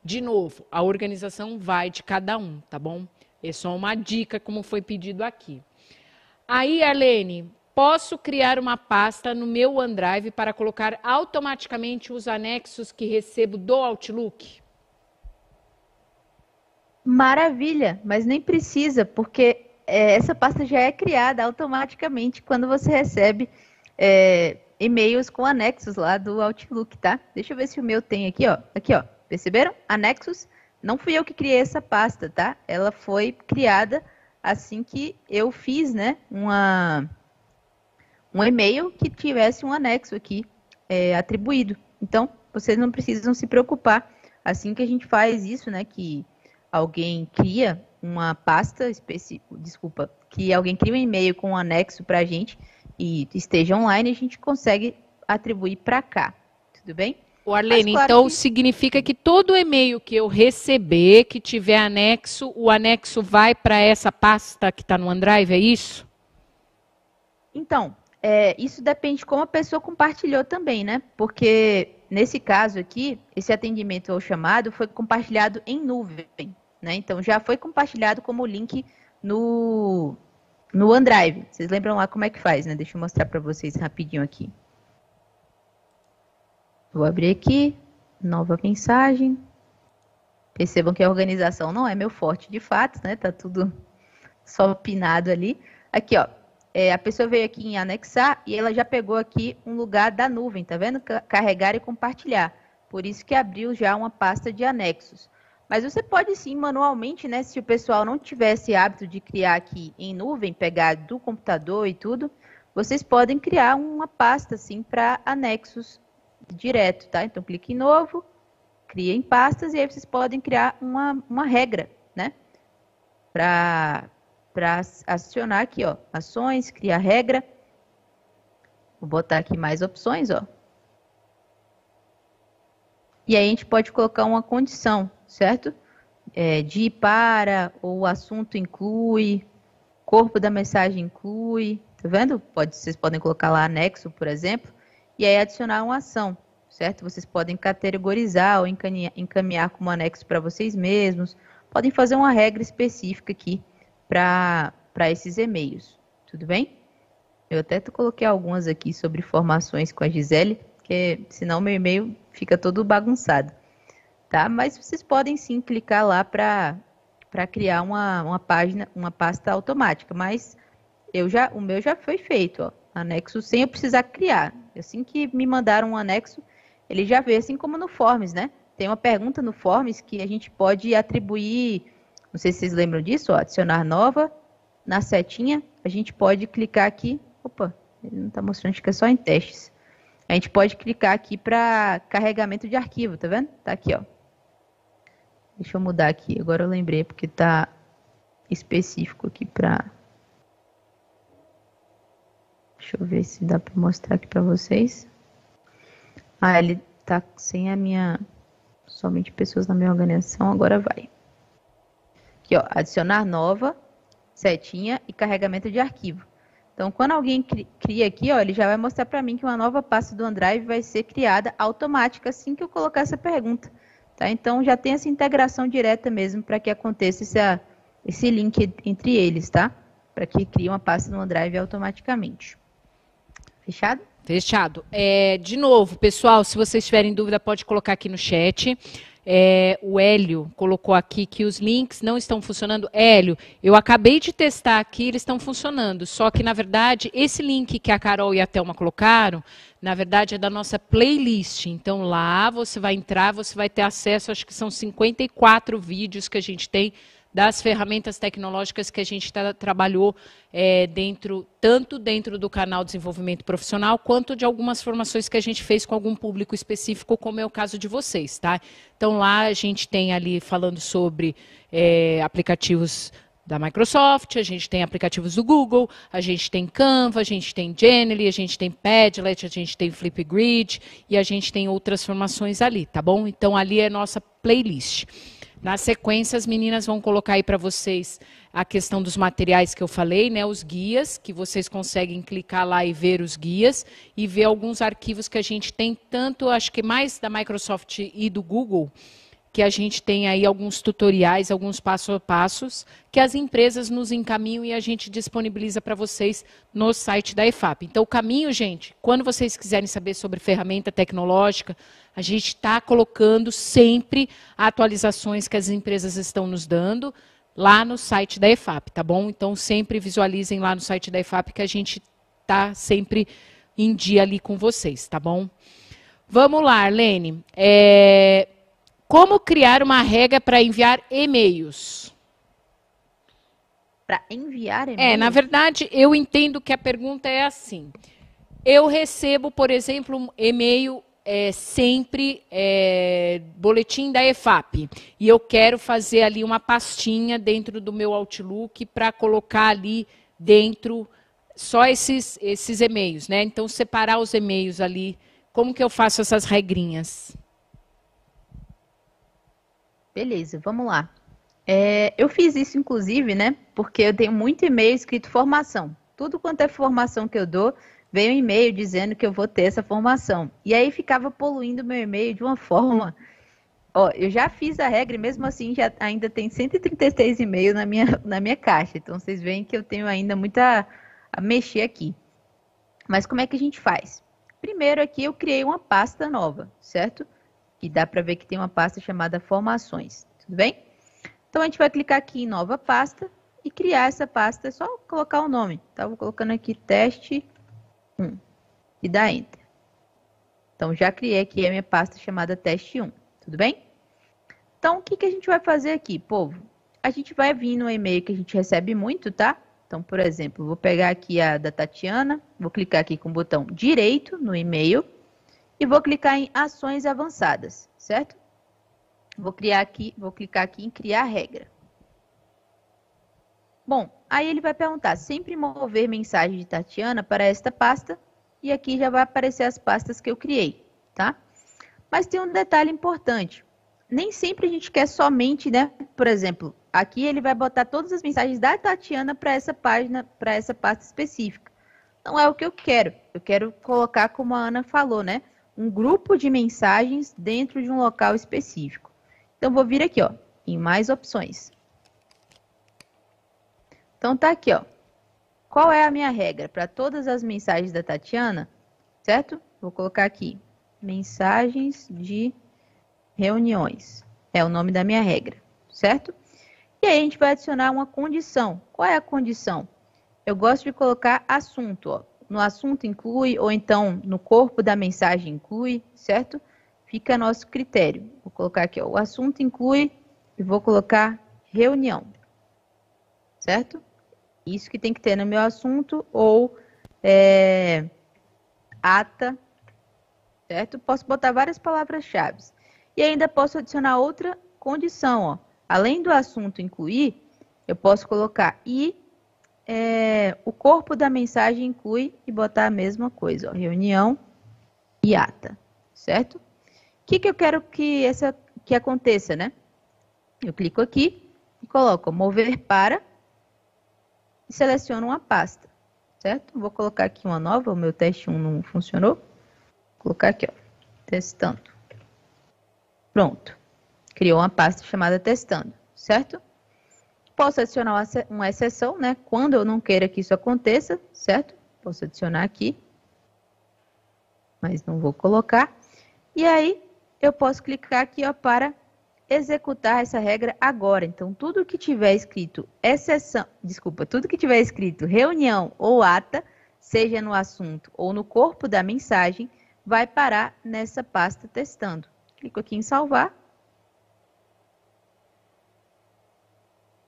de novo, a organização vai de cada um, tá bom? É só uma dica, como foi pedido aqui. Aí, Arlene, posso criar uma pasta no meu OneDrive para colocar automaticamente os anexos que recebo do Outlook? Maravilha, mas nem precisa, porque essa pasta já é criada automaticamente quando você recebe e-mails com anexos lá do Outlook, tá? Deixa eu ver se o meu tem aqui, ó. Aqui, ó. Perceberam? Anexos. Não fui eu que criei essa pasta, tá? Ela foi criada assim que eu fiz, né, um e-mail que tivesse um anexo aqui atribuído. Então, vocês não precisam se preocupar. Assim que a gente faz isso, né, que alguém cria uma pasta que alguém cria um e-mail com um anexo para a gente e esteja online, a gente consegue atribuir para cá. Tudo bem? O Arlene, claro, então significa que todo e-mail que eu receber, que tiver anexo, o anexo vai para essa pasta que está no OneDrive, é isso? Então, isso depende de como a pessoa compartilhou também, né? Porque nesse caso aqui, esse atendimento ao chamado foi compartilhado em nuvem, né? Então já foi compartilhado como link no OneDrive. Vocês lembram lá como é que faz, né? Deixa eu mostrar para vocês rapidinho aqui. Vou abrir aqui, nova mensagem. Percebam que a organização não é meu forte de fato, né? Tá tudo só pinado ali. Aqui, ó. A pessoa veio aqui em anexar e ela já pegou aqui um lugar da nuvem, tá vendo? Carregar e compartilhar. Por isso que abriu já uma pasta de anexos. Mas você pode sim, manualmente, né? Se o pessoal não tivesse hábito de criar aqui em nuvem, pegar do computador e tudo, vocês podem criar uma pasta assim para anexos direto, tá? Então, clique em novo, cria em pastas e aí vocês podem criar uma regra, né? Para acionar aqui, ó, ações, criar regra. Vou botar aqui mais opções, ó. E aí a gente pode colocar uma condição, certo? De para, ou assunto inclui, corpo da mensagem inclui, tá vendo? Vocês podem colocar lá anexo, por exemplo, e aí adicionar uma ação. certo? Vocês podem categorizar ou encaminhar como anexo para vocês mesmos. Podem fazer uma regra específica aqui para esses e-mails, tudo bem? Eu até coloquei algumas aqui sobre formações com a Gisele, porque senão meu e-mail fica todo bagunçado, tá? Mas vocês podem sim clicar lá para criar uma página, uma pasta automática, mas o meu já foi feito, ó, anexo sem eu precisar criar. Assim que me mandaram um anexo, ele já veio, assim como no Forms, né? Tem uma pergunta no Forms que a gente pode atribuir, não sei se vocês lembram disso, ó, adicionar nova, na setinha, a gente pode clicar aqui, opa, ele não está mostrando, acho que é só em testes. A gente pode clicar aqui para carregamento de arquivo, tá vendo? Tá aqui, ó. Deixa eu mudar aqui, agora eu lembrei, porque tá específico aqui para... Deixa eu ver se dá para mostrar aqui para vocês. Ah, ele tá sem a minha... Somente pessoas na minha organização, agora vai. Aqui, ó, adicionar nova, setinha e carregamento de arquivo. Então, quando alguém cria aqui, ó, ele já vai mostrar para mim que uma nova pasta do OneDrive vai ser criada automática assim que eu colocar essa pergunta. Tá? Então, já tem essa integração direta mesmo para que aconteça esse link entre eles, tá? Para que crie uma pasta no OneDrive automaticamente. Fechado? Fechado. De novo, pessoal, se vocês tiverem dúvida, pode colocar aqui no chat. O Hélio colocou aqui que os links não estão funcionando. Hélio, eu acabei de testar aqui, eles estão funcionando. Só que, na verdade, esse link que a Carol e a Thelma colocaram, na verdade, é da nossa playlist. Então, lá você vai entrar, você vai ter acesso, acho que são 54 vídeos que a gente tem das ferramentas tecnológicas que a gente trabalhou tanto dentro do canal Desenvolvimento Profissional, quanto de algumas formações que a gente fez com algum público específico, como é o caso de vocês, tá? Então, lá a gente tem ali falando sobre aplicativos da Microsoft, a gente tem aplicativos do Google, a gente tem Canva, a gente tem Genially, a gente tem Padlet, a gente tem Flipgrid e a gente tem outras formações ali, tá bom? Então, ali é nossa playlist. Na sequência, as meninas vão colocar aí para vocês a questão dos materiais que eu falei, né, os guias, que vocês conseguem clicar lá e ver os guias, e ver alguns arquivos que a gente tem, tanto, acho que mais da Microsoft e do Google, que a gente tem aí alguns tutoriais, alguns passo a passos, que as empresas nos encaminham e a gente disponibiliza para vocês no site da EFAP. Então, o caminho, gente, quando vocês quiserem saber sobre ferramenta tecnológica, a gente está colocando sempre atualizações que as empresas estão nos dando lá no site da EFAP, tá bom? Então, sempre visualizem lá no site da EFAP que a gente está sempre em dia ali com vocês, tá bom? Vamos lá, Arlene. Como criar uma regra para enviar e-mails? Para enviar e-mails? Na verdade, eu entendo que a pergunta é assim. Eu recebo, por exemplo, um e-mail sempre boletim da EFAP. E eu quero fazer ali uma pastinha dentro do meu Outlook para colocar ali dentro só esses e-mails, né? Então, separar os e-mails ali. Como que eu faço essas regrinhas? Beleza, vamos lá. Eu fiz isso, inclusive, né? Porque eu tenho muito e-mail escrito formação. Tudo quanto é formação que eu dou, vem um e-mail dizendo que eu vou ter essa formação. E aí ficava poluindo meu e-mail de uma forma... Ó, eu já fiz a regra e mesmo assim ainda tem 136 e-mails na minha caixa. Então, vocês veem que eu tenho ainda muito a mexer aqui. Mas como é que a gente faz? Primeiro aqui eu criei uma pasta nova, certo? Que dá para ver que tem uma pasta chamada formações, tudo bem? Então, a gente vai clicar aqui em nova pasta e criar essa pasta, é só colocar o nome, tá? Vou colocando aqui teste 1 e dá Enter. Então, já criei aqui a minha pasta chamada teste 1, tudo bem? Então, o que a gente vai fazer aqui, povo? A gente vai vir no e-mail que a gente recebe muito, tá? Então, por exemplo, vou pegar aqui a da Tatiana, vou clicar aqui com o botão direito no e-mail, e vou clicar em ações avançadas, certo? Vou clicar aqui em criar regra. Bom, aí ele vai perguntar, sempre mover mensagem de Tatiana para esta pasta, e aqui já vai aparecer as pastas que eu criei, tá? Mas tem um detalhe importante, nem sempre a gente quer somente, né? Por exemplo, aqui ele vai botar todas as mensagens da Tatiana para essa página, para essa pasta específica. Não é o que eu quero colocar como a Ana falou, né? um grupo de mensagens dentro de um local específico. Então, vou vir aqui, ó, em mais opções. Então, tá aqui, ó. Qual é a minha regra para todas as mensagens da Tatiana? Certo? Vou colocar aqui, mensagens de reuniões. É o nome da minha regra, certo? E aí a gente vai adicionar uma condição. Qual é a condição? Eu gosto de colocar assunto, ó. No assunto inclui, ou então no corpo da mensagem inclui, certo? Fica a nosso critério. Vou colocar aqui, ó, o assunto inclui e vou colocar reunião, certo? Isso que tem que ter no meu assunto ou ata, certo? Posso botar várias palavras-chave. E ainda posso adicionar outra condição, ó. Além do assunto incluir, eu posso colocar o corpo da mensagem inclui e botar a mesma coisa, ó, reunião e ata, certo? O que eu quero que aconteça, né? Eu clico aqui e coloco mover para e seleciono uma pasta, certo? Vou colocar aqui uma nova, o meu teste 1 não funcionou. Vou colocar aqui, ó, testando. Pronto. Criou uma pasta chamada testando, certo? Posso adicionar uma exceção, né? Quando eu não queira que isso aconteça, certo? Posso adicionar aqui, mas não vou colocar. E aí, eu posso clicar aqui, ó, para executar essa regra agora. Então, tudo que tiver escrito tudo que tiver escrito reunião ou ata, seja no assunto ou no corpo da mensagem, vai parar nessa pasta testando. Clico aqui em salvar.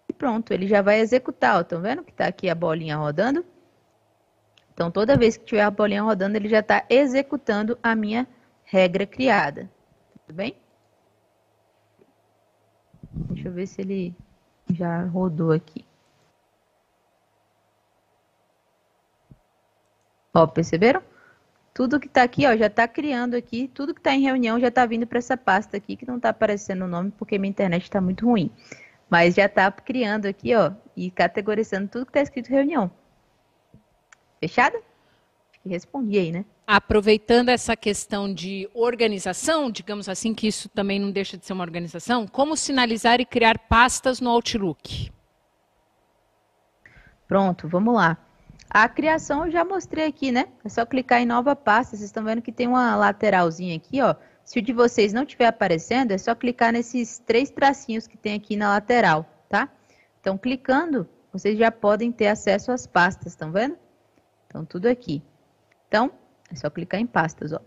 E pronto, ele já vai executar, ó. Estão vendo que está aqui a bolinha rodando? Então, toda vez que tiver a bolinha rodando, ele já está executando a minha regra criada. Tudo bem? Deixa eu ver se ele já rodou aqui. Ó, perceberam? Tudo que está aqui, ó, já está criando aqui. Tudo que está em reunião já está vindo para essa pasta aqui, que não está aparecendo o nome porque minha internet está muito ruim. Mas já está criando aqui, ó, e categorizando tudo que está escrito reunião. Fechado? Acho que respondi aí, né? Aproveitando essa questão de organização, digamos assim, que isso também não deixa de ser uma organização, como sinalizar e criar pastas no Outlook? Pronto, vamos lá. A criação eu já mostrei aqui, né? É só clicar em nova pasta. Vocês estão vendo que tem uma lateralzinha aqui, ó. Se o de vocês não estiver aparecendo, é só clicar nesses 3 tracinhos que tem aqui na lateral, tá? Então, clicando, vocês já podem ter acesso às pastas, estão vendo? Então, tudo aqui. Então, é só clicar em pastas, ó.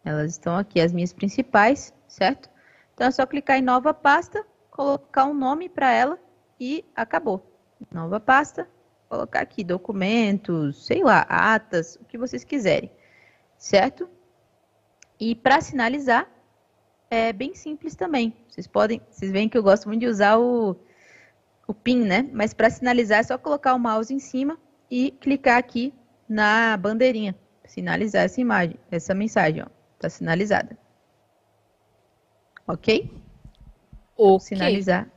Elas estão aqui, as minhas principais, certo? Então, é só clicar em nova pasta, colocar um nome para ela e acabou. Nova pasta, colocar aqui documentos, sei lá, atas, o que vocês quiserem, certo? E para sinalizar, é bem simples também. Vocês veem que eu gosto muito de usar o PIN, né? Mas para sinalizar é só colocar o mouse em cima e clicar aqui na bandeirinha. Sinalizar essa mensagem, ó. Tá sinalizada. Ok? Sinalizar.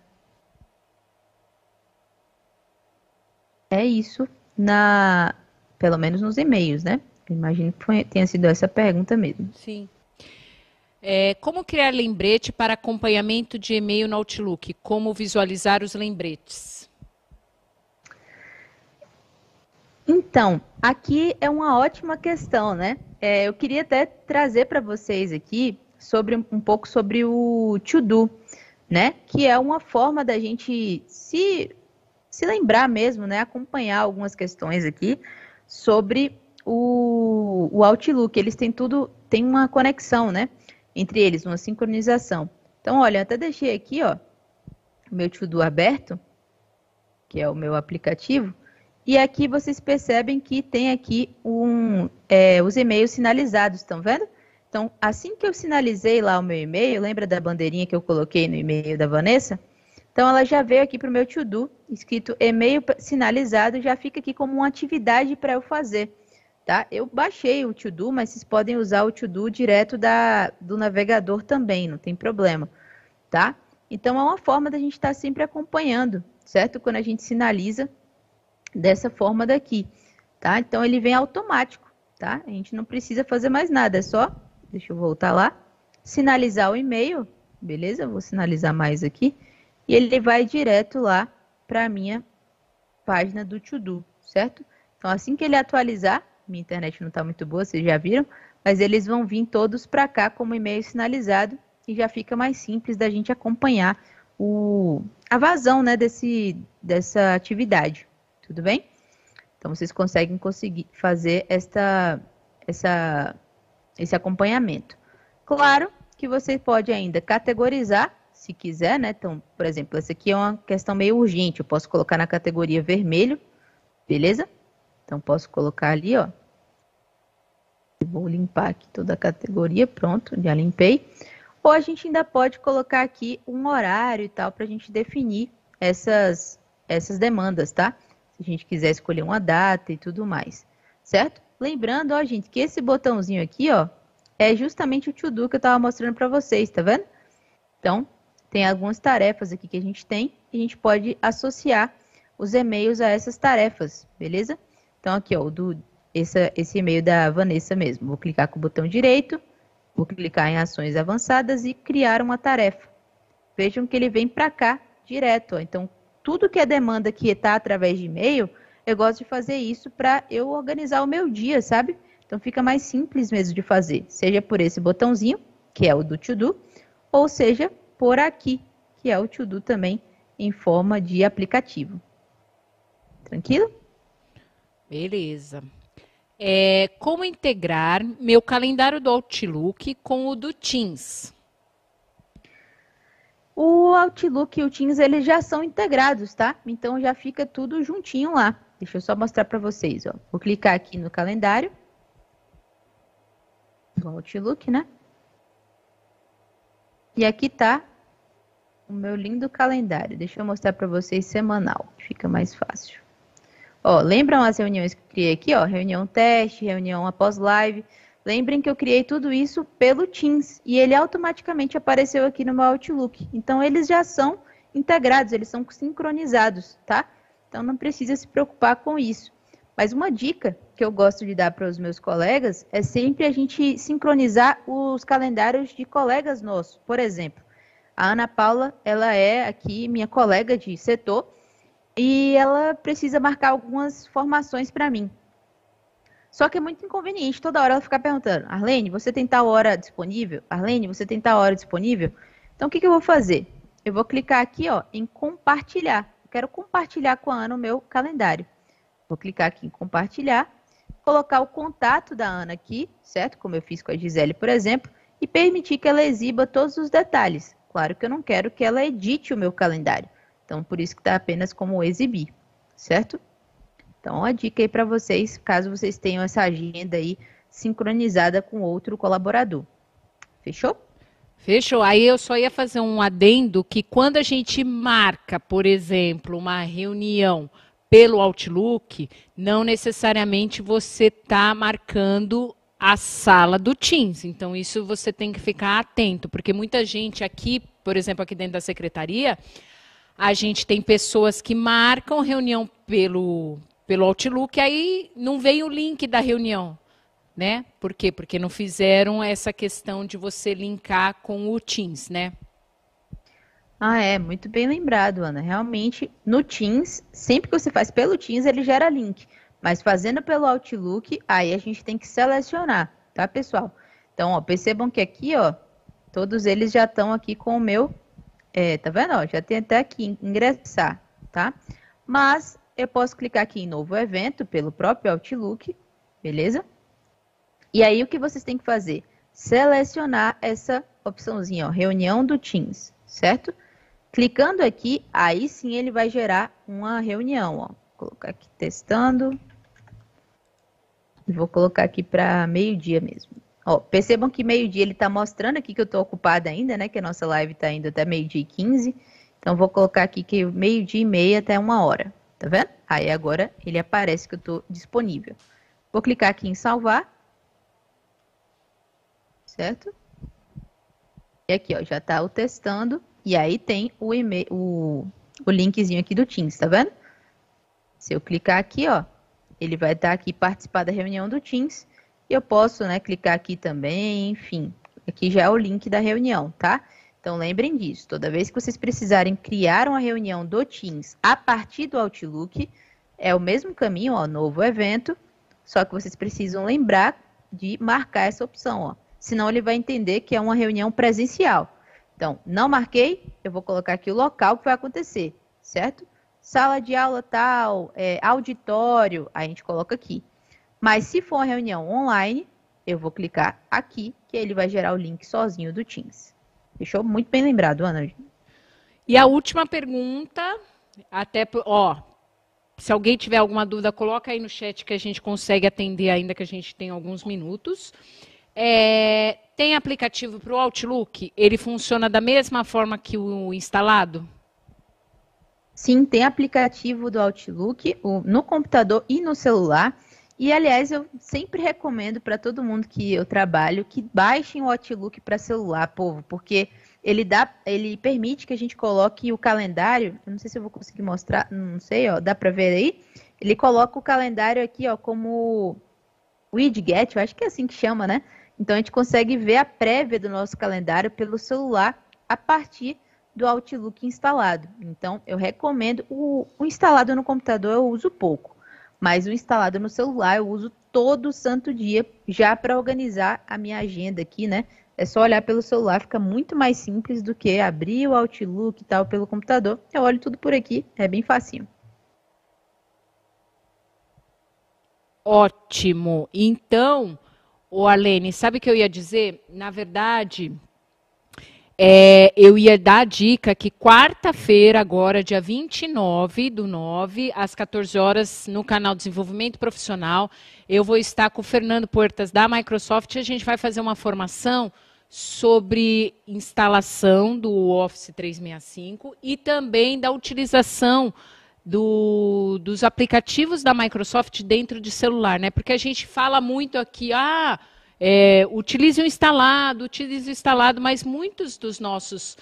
É isso, pelo menos nos e-mails, né? Imagino que tenha sido essa pergunta mesmo. Sim. Como criar lembrete para acompanhamento de e-mail no Outlook? Como visualizar os lembretes? Então, aqui é uma ótima questão, né? Eu queria até trazer para vocês aqui um pouco sobre o To-Do, né? Que é uma forma da gente se lembrar mesmo, né? Acompanhar algumas questões aqui sobre o Outlook. Eles tem uma conexão, né? Entre eles, uma sincronização. Então, olha, eu até deixei aqui, ó, o meu To-Do aberto, que é o meu aplicativo. E aqui vocês percebem que tem aqui os e-mails sinalizados, estão vendo? Então, assim que eu sinalizei lá o meu e-mail, lembra da bandeirinha que eu coloquei no e-mail da Vanessa? Então, ela já veio aqui para o meu To-Do, escrito e-mail sinalizado, já fica aqui como uma atividade para eu fazer, tá? Eu baixei o To-Do, mas vocês podem usar o To-Do direto do navegador também, não tem problema, tá? Então, é uma forma da gente estar sempre acompanhando, certo? Quando a gente sinaliza dessa forma daqui, tá? Então, ele vem automático, tá? A gente não precisa fazer mais nada, é só Deixa eu voltar lá. Sinalizar o e-mail, beleza? Vou sinalizar mais aqui. E ele vai direto lá para a minha página do To-Do, certo? Então, assim que ele atualizar, minha internet não está muito boa, vocês já viram, mas eles vão vir todos para cá como e-mail sinalizado e já fica mais simples da gente acompanhar a vazão, né, dessa atividade. Tudo bem? Então, vocês conseguem fazer esse acompanhamento. Claro que você pode ainda categorizar, se quiser, né? Então, por exemplo, essa aqui é uma questão meio urgente. Eu posso colocar na categoria vermelho, beleza? Então, posso colocar ali, ó. Eu vou limpar aqui toda a categoria, pronto, já limpei. Ou a gente ainda pode colocar aqui um horário e tal, para a gente definir essas demandas, tá? Se a gente quiser escolher uma data e tudo mais, certo? Lembrando, ó, gente, que esse botãozinho aqui, ó, é justamente o To-Do que eu estava mostrando para vocês, tá vendo? Então, tem algumas tarefas aqui que a gente tem e a gente pode associar os e-mails a essas tarefas, beleza? Então, aqui, ó, esse e-mail da Vanessa mesmo. Vou clicar com o botão direito, vou clicar em ações avançadas e criar uma tarefa. Vejam que ele vem para cá direto, ó. Então, tudo que é demanda que está através de e-mail, eu gosto de fazer isso para eu organizar o meu dia, sabe? Então, fica mais simples mesmo de fazer, seja por esse botãozinho, que é o do To-Do, ou seja, por aqui, que é o To-Do também, em forma de aplicativo. Tranquilo? Beleza. Como integrar meu calendário do Outlook com o do Teams? O Outlook e o Teams, eles já são integrados, tá? Então, já fica tudo juntinho lá. Deixa eu só mostrar para vocês, ó. Vou clicar aqui no calendário do Outlook, né? E aqui tá o meu lindo calendário. Deixa eu mostrar para vocês semanal, que fica mais fácil. Ó, lembram as reuniões que eu criei aqui, ó? Reunião teste, reunião após live. Lembrem que eu criei tudo isso pelo Teams e ele automaticamente apareceu aqui no meu Outlook. Então, eles já são integrados, eles são sincronizados, tá? Então, não precisa se preocupar com isso. Mas uma dica que eu gosto de dar para os meus colegas é sempre a gente sincronizar os calendários de colegas nossos. Por exemplo, a Ana Paula, ela é aqui minha colega de setor e ela precisa marcar algumas formações para mim. Só que é muito inconveniente toda hora ela ficar perguntando: Arlene, você tem tal hora disponível? Arlene, você tem tal hora disponível? Então, o que eu vou fazer? Eu vou clicar aqui, ó, em compartilhar. Eu quero compartilhar com a Ana o meu calendário. Vou clicar aqui em compartilhar, colocar o contato da Ana aqui, certo? Como eu fiz com a Gisele, por exemplo, e permitir que ela exiba todos os detalhes. Claro que eu não quero que ela edite o meu calendário. Então, por isso que está apenas como exibir, certo? Então, uma dica aí para vocês, caso vocês tenham essa agenda aí sincronizada com outro colaborador. Fechou? Fechou. Aí eu só ia fazer um adendo que quando a gente marca, por exemplo, uma reunião pelo Outlook, não necessariamente você está marcando a sala do Teams. Então, isso você tem que ficar atento, porque muita gente aqui, por exemplo, aqui dentro da secretaria, a gente tem pessoas que marcam reunião pelo Outlook, aí não vem o link da reunião, né? Por quê? Porque não fizeram essa questão de você linkar com o Teams, né? Ah, é, muito bem lembrado, Ana. Realmente, no Teams, sempre que você faz pelo Teams, ele gera link. Mas fazendo pelo Outlook, aí a gente tem que selecionar, tá, pessoal? Então, ó, percebam que aqui, ó, todos eles já estão aqui com o meu, tá vendo? Ó, já tem até aqui, ingressar, tá? Mas eu posso clicar aqui em novo evento pelo próprio Outlook, beleza? E aí, o que vocês têm que fazer? Selecionar essa opçãozinha, ó, reunião do Teams, certo? Clicando aqui, aí sim ele vai gerar uma reunião, ó. Vou colocar aqui testando. E vou colocar aqui para meio-dia mesmo. Ó, percebam que meio-dia ele está mostrando aqui que eu estou ocupada ainda, né? Que a nossa live está indo até meio-dia e 15. Então, vou colocar aqui que meio-dia e meia até 1h. Tá vendo? Aí agora ele aparece que eu estou disponível. Vou clicar aqui em salvar. Certo? E aqui, ó, já está o testando. E aí tem o e-mail, o linkzinho aqui do Teams, tá vendo? Se eu clicar aqui, ó, ele vai estar aqui participar da reunião do Teams E eu posso, né, clicar aqui também, enfim. Aqui já é o link da reunião, tá? Então lembrem disso, toda vez que vocês precisarem criar uma reunião do Teams a partir do Outlook, é o mesmo caminho, ó, novo evento, só que vocês precisam lembrar de marcar essa opção, ó. Senão ele vai entender que é uma reunião presencial. Então, não marquei, eu vou colocar aqui o local que vai acontecer, certo? Sala de aula tal, auditório, a gente coloca aqui. Mas se for uma reunião online, eu vou clicar aqui, que ele vai gerar o link sozinho do Teams. Deixou muito bem lembrado, Ana. E a última pergunta, se alguém tiver alguma dúvida, coloca aí no chat que a gente consegue atender ainda que a gente tem alguns minutos. Tem aplicativo para o Outlook? Ele funciona da mesma forma que o instalado? Sim, tem aplicativo do Outlook no computador e no celular. E, aliás, eu sempre recomendo para todo mundo que eu trabalho que baixem o Outlook para celular, povo, porque ele permite que a gente coloque o calendário. Eu não sei se eu vou conseguir mostrar, não sei, ó, dá para ver aí? Ele coloca o calendário aqui, ó, como widget, eu acho que é assim que chama, né? Então, a gente consegue ver a prévia do nosso calendário pelo celular a partir do Outlook instalado. Então, eu recomendo. O instalado no computador eu uso pouco. Mas o instalado no celular eu uso todo santo dia já para organizar a minha agenda aqui, né? É só olhar pelo celular, fica muito mais simples do que abrir o Outlook e tal pelo computador. Eu olho tudo por aqui, é bem facinho. Ótimo. Então, Arlene, sabe o que eu ia dizer? Na verdade, eu ia dar a dica que quarta-feira, agora, dia 29/9, às 14 horas, no canal Desenvolvimento Profissional, eu vou estar com o Fernando Puertas, da Microsoft, e a gente vai fazer uma formação sobre instalação do Office 365 e também da utilização dos aplicativos da Microsoft dentro de celular, né? Porque a gente fala muito aqui, utilize o instalado, mas muitos dos nossos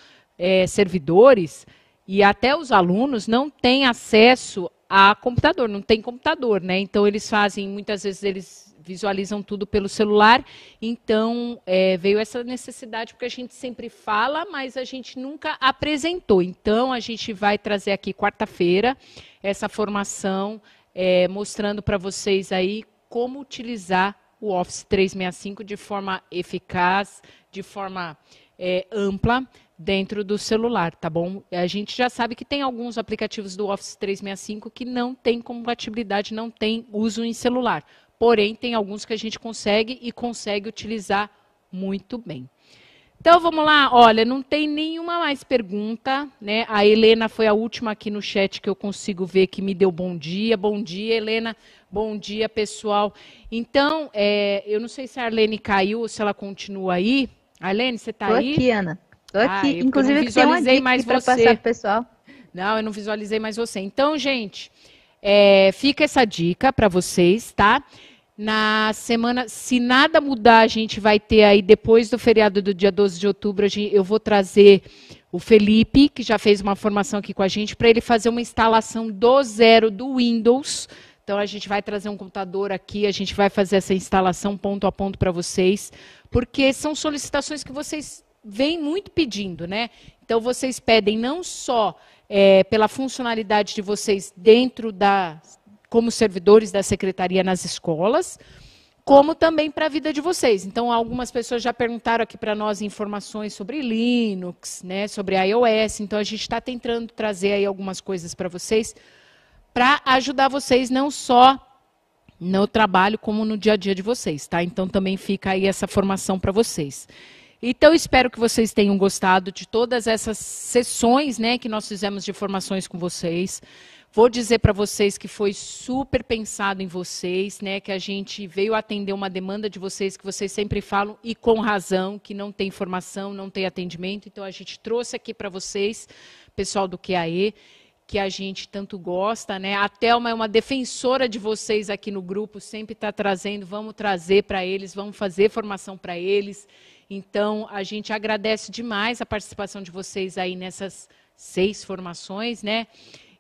servidores e até os alunos não têm acesso a computador, não tem computador, né? Então eles fazem, muitas vezes eles visualizam tudo pelo celular, então veio essa necessidade, porque a gente sempre fala, mas a gente nunca apresentou. Então a gente vai trazer aqui quarta-feira essa formação, mostrando para vocês aí como utilizar o Office 365 de forma eficaz, de forma ampla, dentro do celular, tá bom? A gente já sabe que tem alguns aplicativos do Office 365 que não tem compatibilidade, não tem uso em celular. Porém, tem alguns que a gente consegue utilizar muito bem. Então, vamos lá. Olha, não tem nenhuma mais pergunta, né? A Helena foi a última aqui no chat que eu consigo ver que me deu bom dia. Bom dia, Helena. Bom dia, pessoal. Então, eu não sei se a Arlene caiu ou se ela continua aí. Arlene, você está aí? Estou aqui, Ana. Estou aqui. Inclusive, eu não visualizei mais você. Para passar pro pessoal. Não, eu não visualizei mais você. Então, gente, fica essa dica para vocês, tá? Na semana, se nada mudar, a gente vai ter aí, depois do feriado do dia 12 de outubro, eu vou trazer o Felipe, que já fez uma formação aqui com a gente, para ele fazer uma instalação do zero do Windows. Então, a gente vai trazer um computador aqui, a gente vai fazer essa instalação ponto a ponto para vocês, porque são solicitações que vocês vêm muito pedindo, né? Então, vocês pedem não só pela funcionalidade de vocês dentro como servidores da secretaria nas escolas, como também para a vida de vocês. Então, algumas pessoas já perguntaram aqui para nós informações sobre Linux, né, sobre iOS. Então, a gente está tentando trazer aí algumas coisas para vocês, para ajudar vocês não só no trabalho, como no dia a dia de vocês, tá? Então, também fica aí essa formação para vocês. Então, espero que vocês tenham gostado de todas essas sessões, né, que nós fizemos de formações com vocês. Vou dizer para vocês que foi super pensado em vocês, né, que a gente veio atender uma demanda de vocês, que vocês sempre falam, e com razão, que não tem formação, não tem atendimento. Então, a gente trouxe aqui para vocês, pessoal do QAE, que a gente tanto gosta, né? A Thelma é uma defensora de vocês aqui no grupo, sempre está trazendo, vamos trazer para eles, vamos fazer formação para eles. Então, a gente agradece demais a participação de vocês aí nessas 6 formações, né?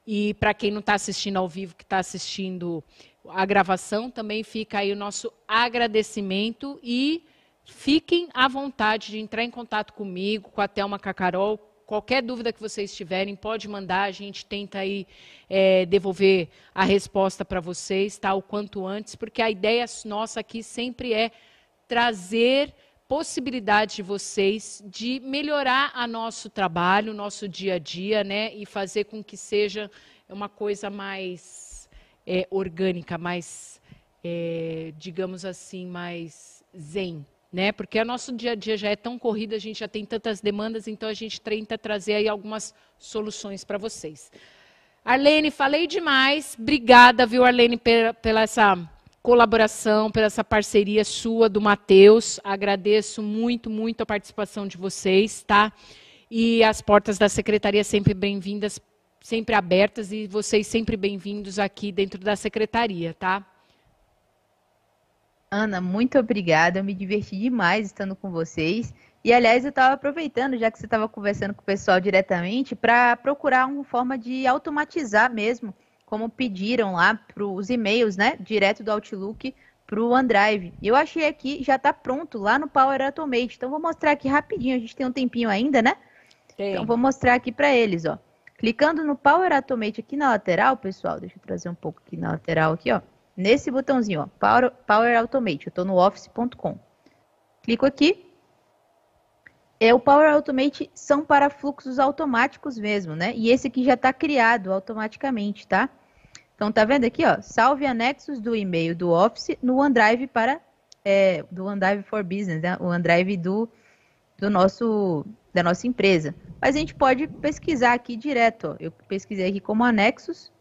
E para quem não está assistindo ao vivo, que está assistindo a gravação, também fica aí o nosso agradecimento e fiquem à vontade de entrar em contato comigo, com a Thelma, com a Carol. Qualquer dúvida que vocês tiverem, pode mandar, a gente tenta aí devolver a resposta para vocês, tá, o quanto antes, porque a ideia nossa aqui sempre é trazer possibilidade de vocês de melhorar a nosso trabalho, nosso dia a dia, né, e fazer com que seja uma coisa mais orgânica, mais, digamos assim, mais zen, né? Porque o nosso dia a dia já é tão corrido, a gente já tem tantas demandas, então a gente tenta trazer aí algumas soluções para vocês. Arlene, falei demais, obrigada, viu, Arlene, pela essa colaboração, pela essa parceria sua, do Matheus. Agradeço muito, muito a participação de vocês, tá? E as portas da secretaria sempre bem-vindas, sempre abertas, e vocês sempre bem-vindos aqui dentro da secretaria, tá? Ana, muito obrigada, eu me diverti demais estando com vocês. E, aliás, eu estava aproveitando, já que você estava conversando com o pessoal diretamente, para procurar uma forma de automatizar mesmo, como pediram lá para os e-mails, né, direto do Outlook para o OneDrive. Eu achei aqui, já está pronto lá no Power Automate. Então, vou mostrar aqui rapidinho, a gente tem um tempinho ainda, né? Tem. Então, vou mostrar aqui para eles, ó. Clicando no Power Automate aqui na lateral, pessoal, deixa eu trazer um pouco aqui na lateral, aqui, ó. Nesse botãozinho, ó, Power Automate, eu estou no office.com. Clico aqui. O Power Automate são para fluxos automáticos mesmo, né? E esse aqui já está criado automaticamente, tá? Então, tá vendo aqui, ó? Salve anexos do e-mail do Office no OneDrive do OneDrive for Business, né? O OneDrive da nossa empresa. Mas a gente pode pesquisar aqui direto, ó. Eu pesquisei aqui como anexos.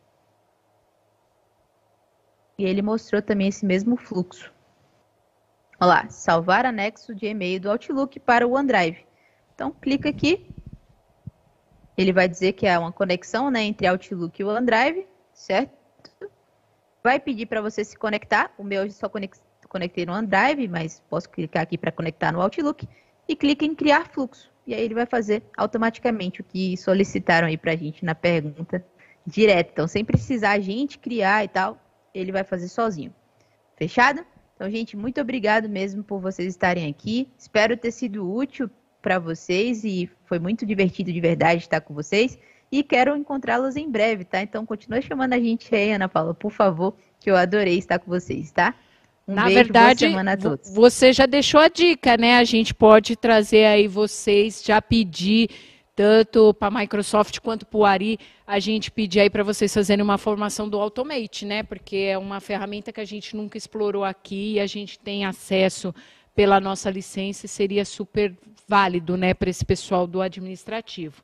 E ele mostrou também esse mesmo fluxo. Olha lá, salvar anexo de e-mail do Outlook para o OneDrive. Então, clica aqui. Ele vai dizer que é uma conexão, né, entre Outlook e o OneDrive, certo? Vai pedir para você se conectar. O meu eu só conectei no OneDrive, mas posso clicar aqui para conectar no Outlook. E clica em criar fluxo. E aí ele vai fazer automaticamente o que solicitaram aí para a gente na pergunta direto. Então, sem precisar a gente criar e tal, ele vai fazer sozinho. Fechado? Então, gente, muito obrigado mesmo por vocês estarem aqui. Espero ter sido útil para vocês e foi muito divertido de verdade estar com vocês. E quero encontrá-los em breve, tá? Então, continua chamando a gente aí, Ana Paula, por favor, que eu adorei estar com vocês, tá? Na verdade, boa semana a todos. Você já deixou a dica, né? A gente pode trazer aí vocês, já pedir, tanto para a Microsoft quanto para o Ari, a gente pedir aí para vocês fazerem uma formação do Automate, né? Porque é uma ferramenta que a gente nunca explorou aqui e a gente tem acesso pela nossa licença e seria super válido, né, para esse pessoal do administrativo.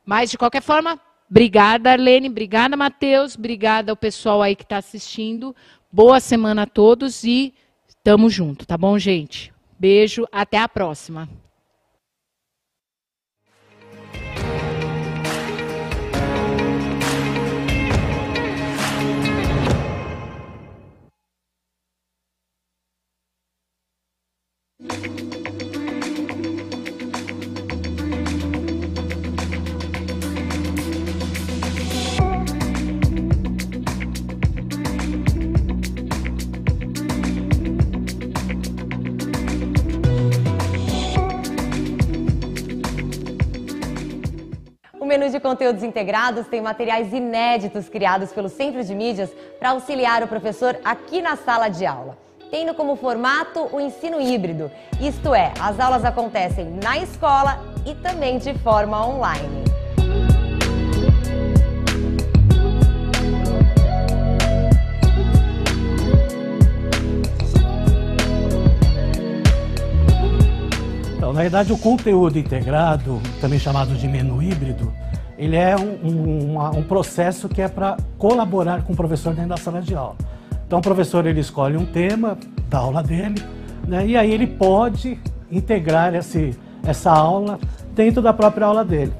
Mas, de qualquer forma, obrigada, Arlene, obrigada, Matheus, obrigada ao pessoal aí que está assistindo. Boa semana a todos e tamo junto, tá bom, gente? Beijo, até a próxima. O menu de conteúdos integrados tem materiais inéditos criados pelo Centro de Mídias para auxiliar o professor aqui na sala de aula, tendo como formato o ensino híbrido, isto é, as aulas acontecem na escola e também de forma online. Então, na verdade, o conteúdo integrado, também chamado de menu híbrido, ele é um processo que é para colaborar com o professor dentro da sala de aula. Então, o professor ele escolhe um tema da aula dele, né, e aí ele pode integrar essa aula dentro da própria aula dele.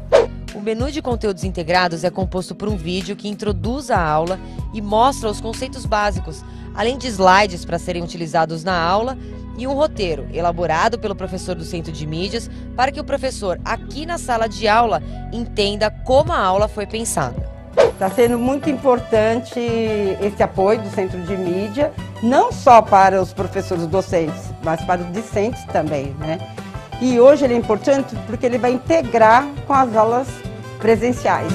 O menu de conteúdos integrados é composto por um vídeo que introduz a aula e mostra os conceitos básicos, além de slides para serem utilizados na aula e um roteiro elaborado pelo professor do Centro de Mídias para que o professor aqui na sala de aula entenda como a aula foi pensada. Está sendo muito importante esse apoio do Centro de Mídia, não só para os professores docentes, mas para os discentes também, né? E hoje ele é importante porque ele vai integrar com as aulas presenciais.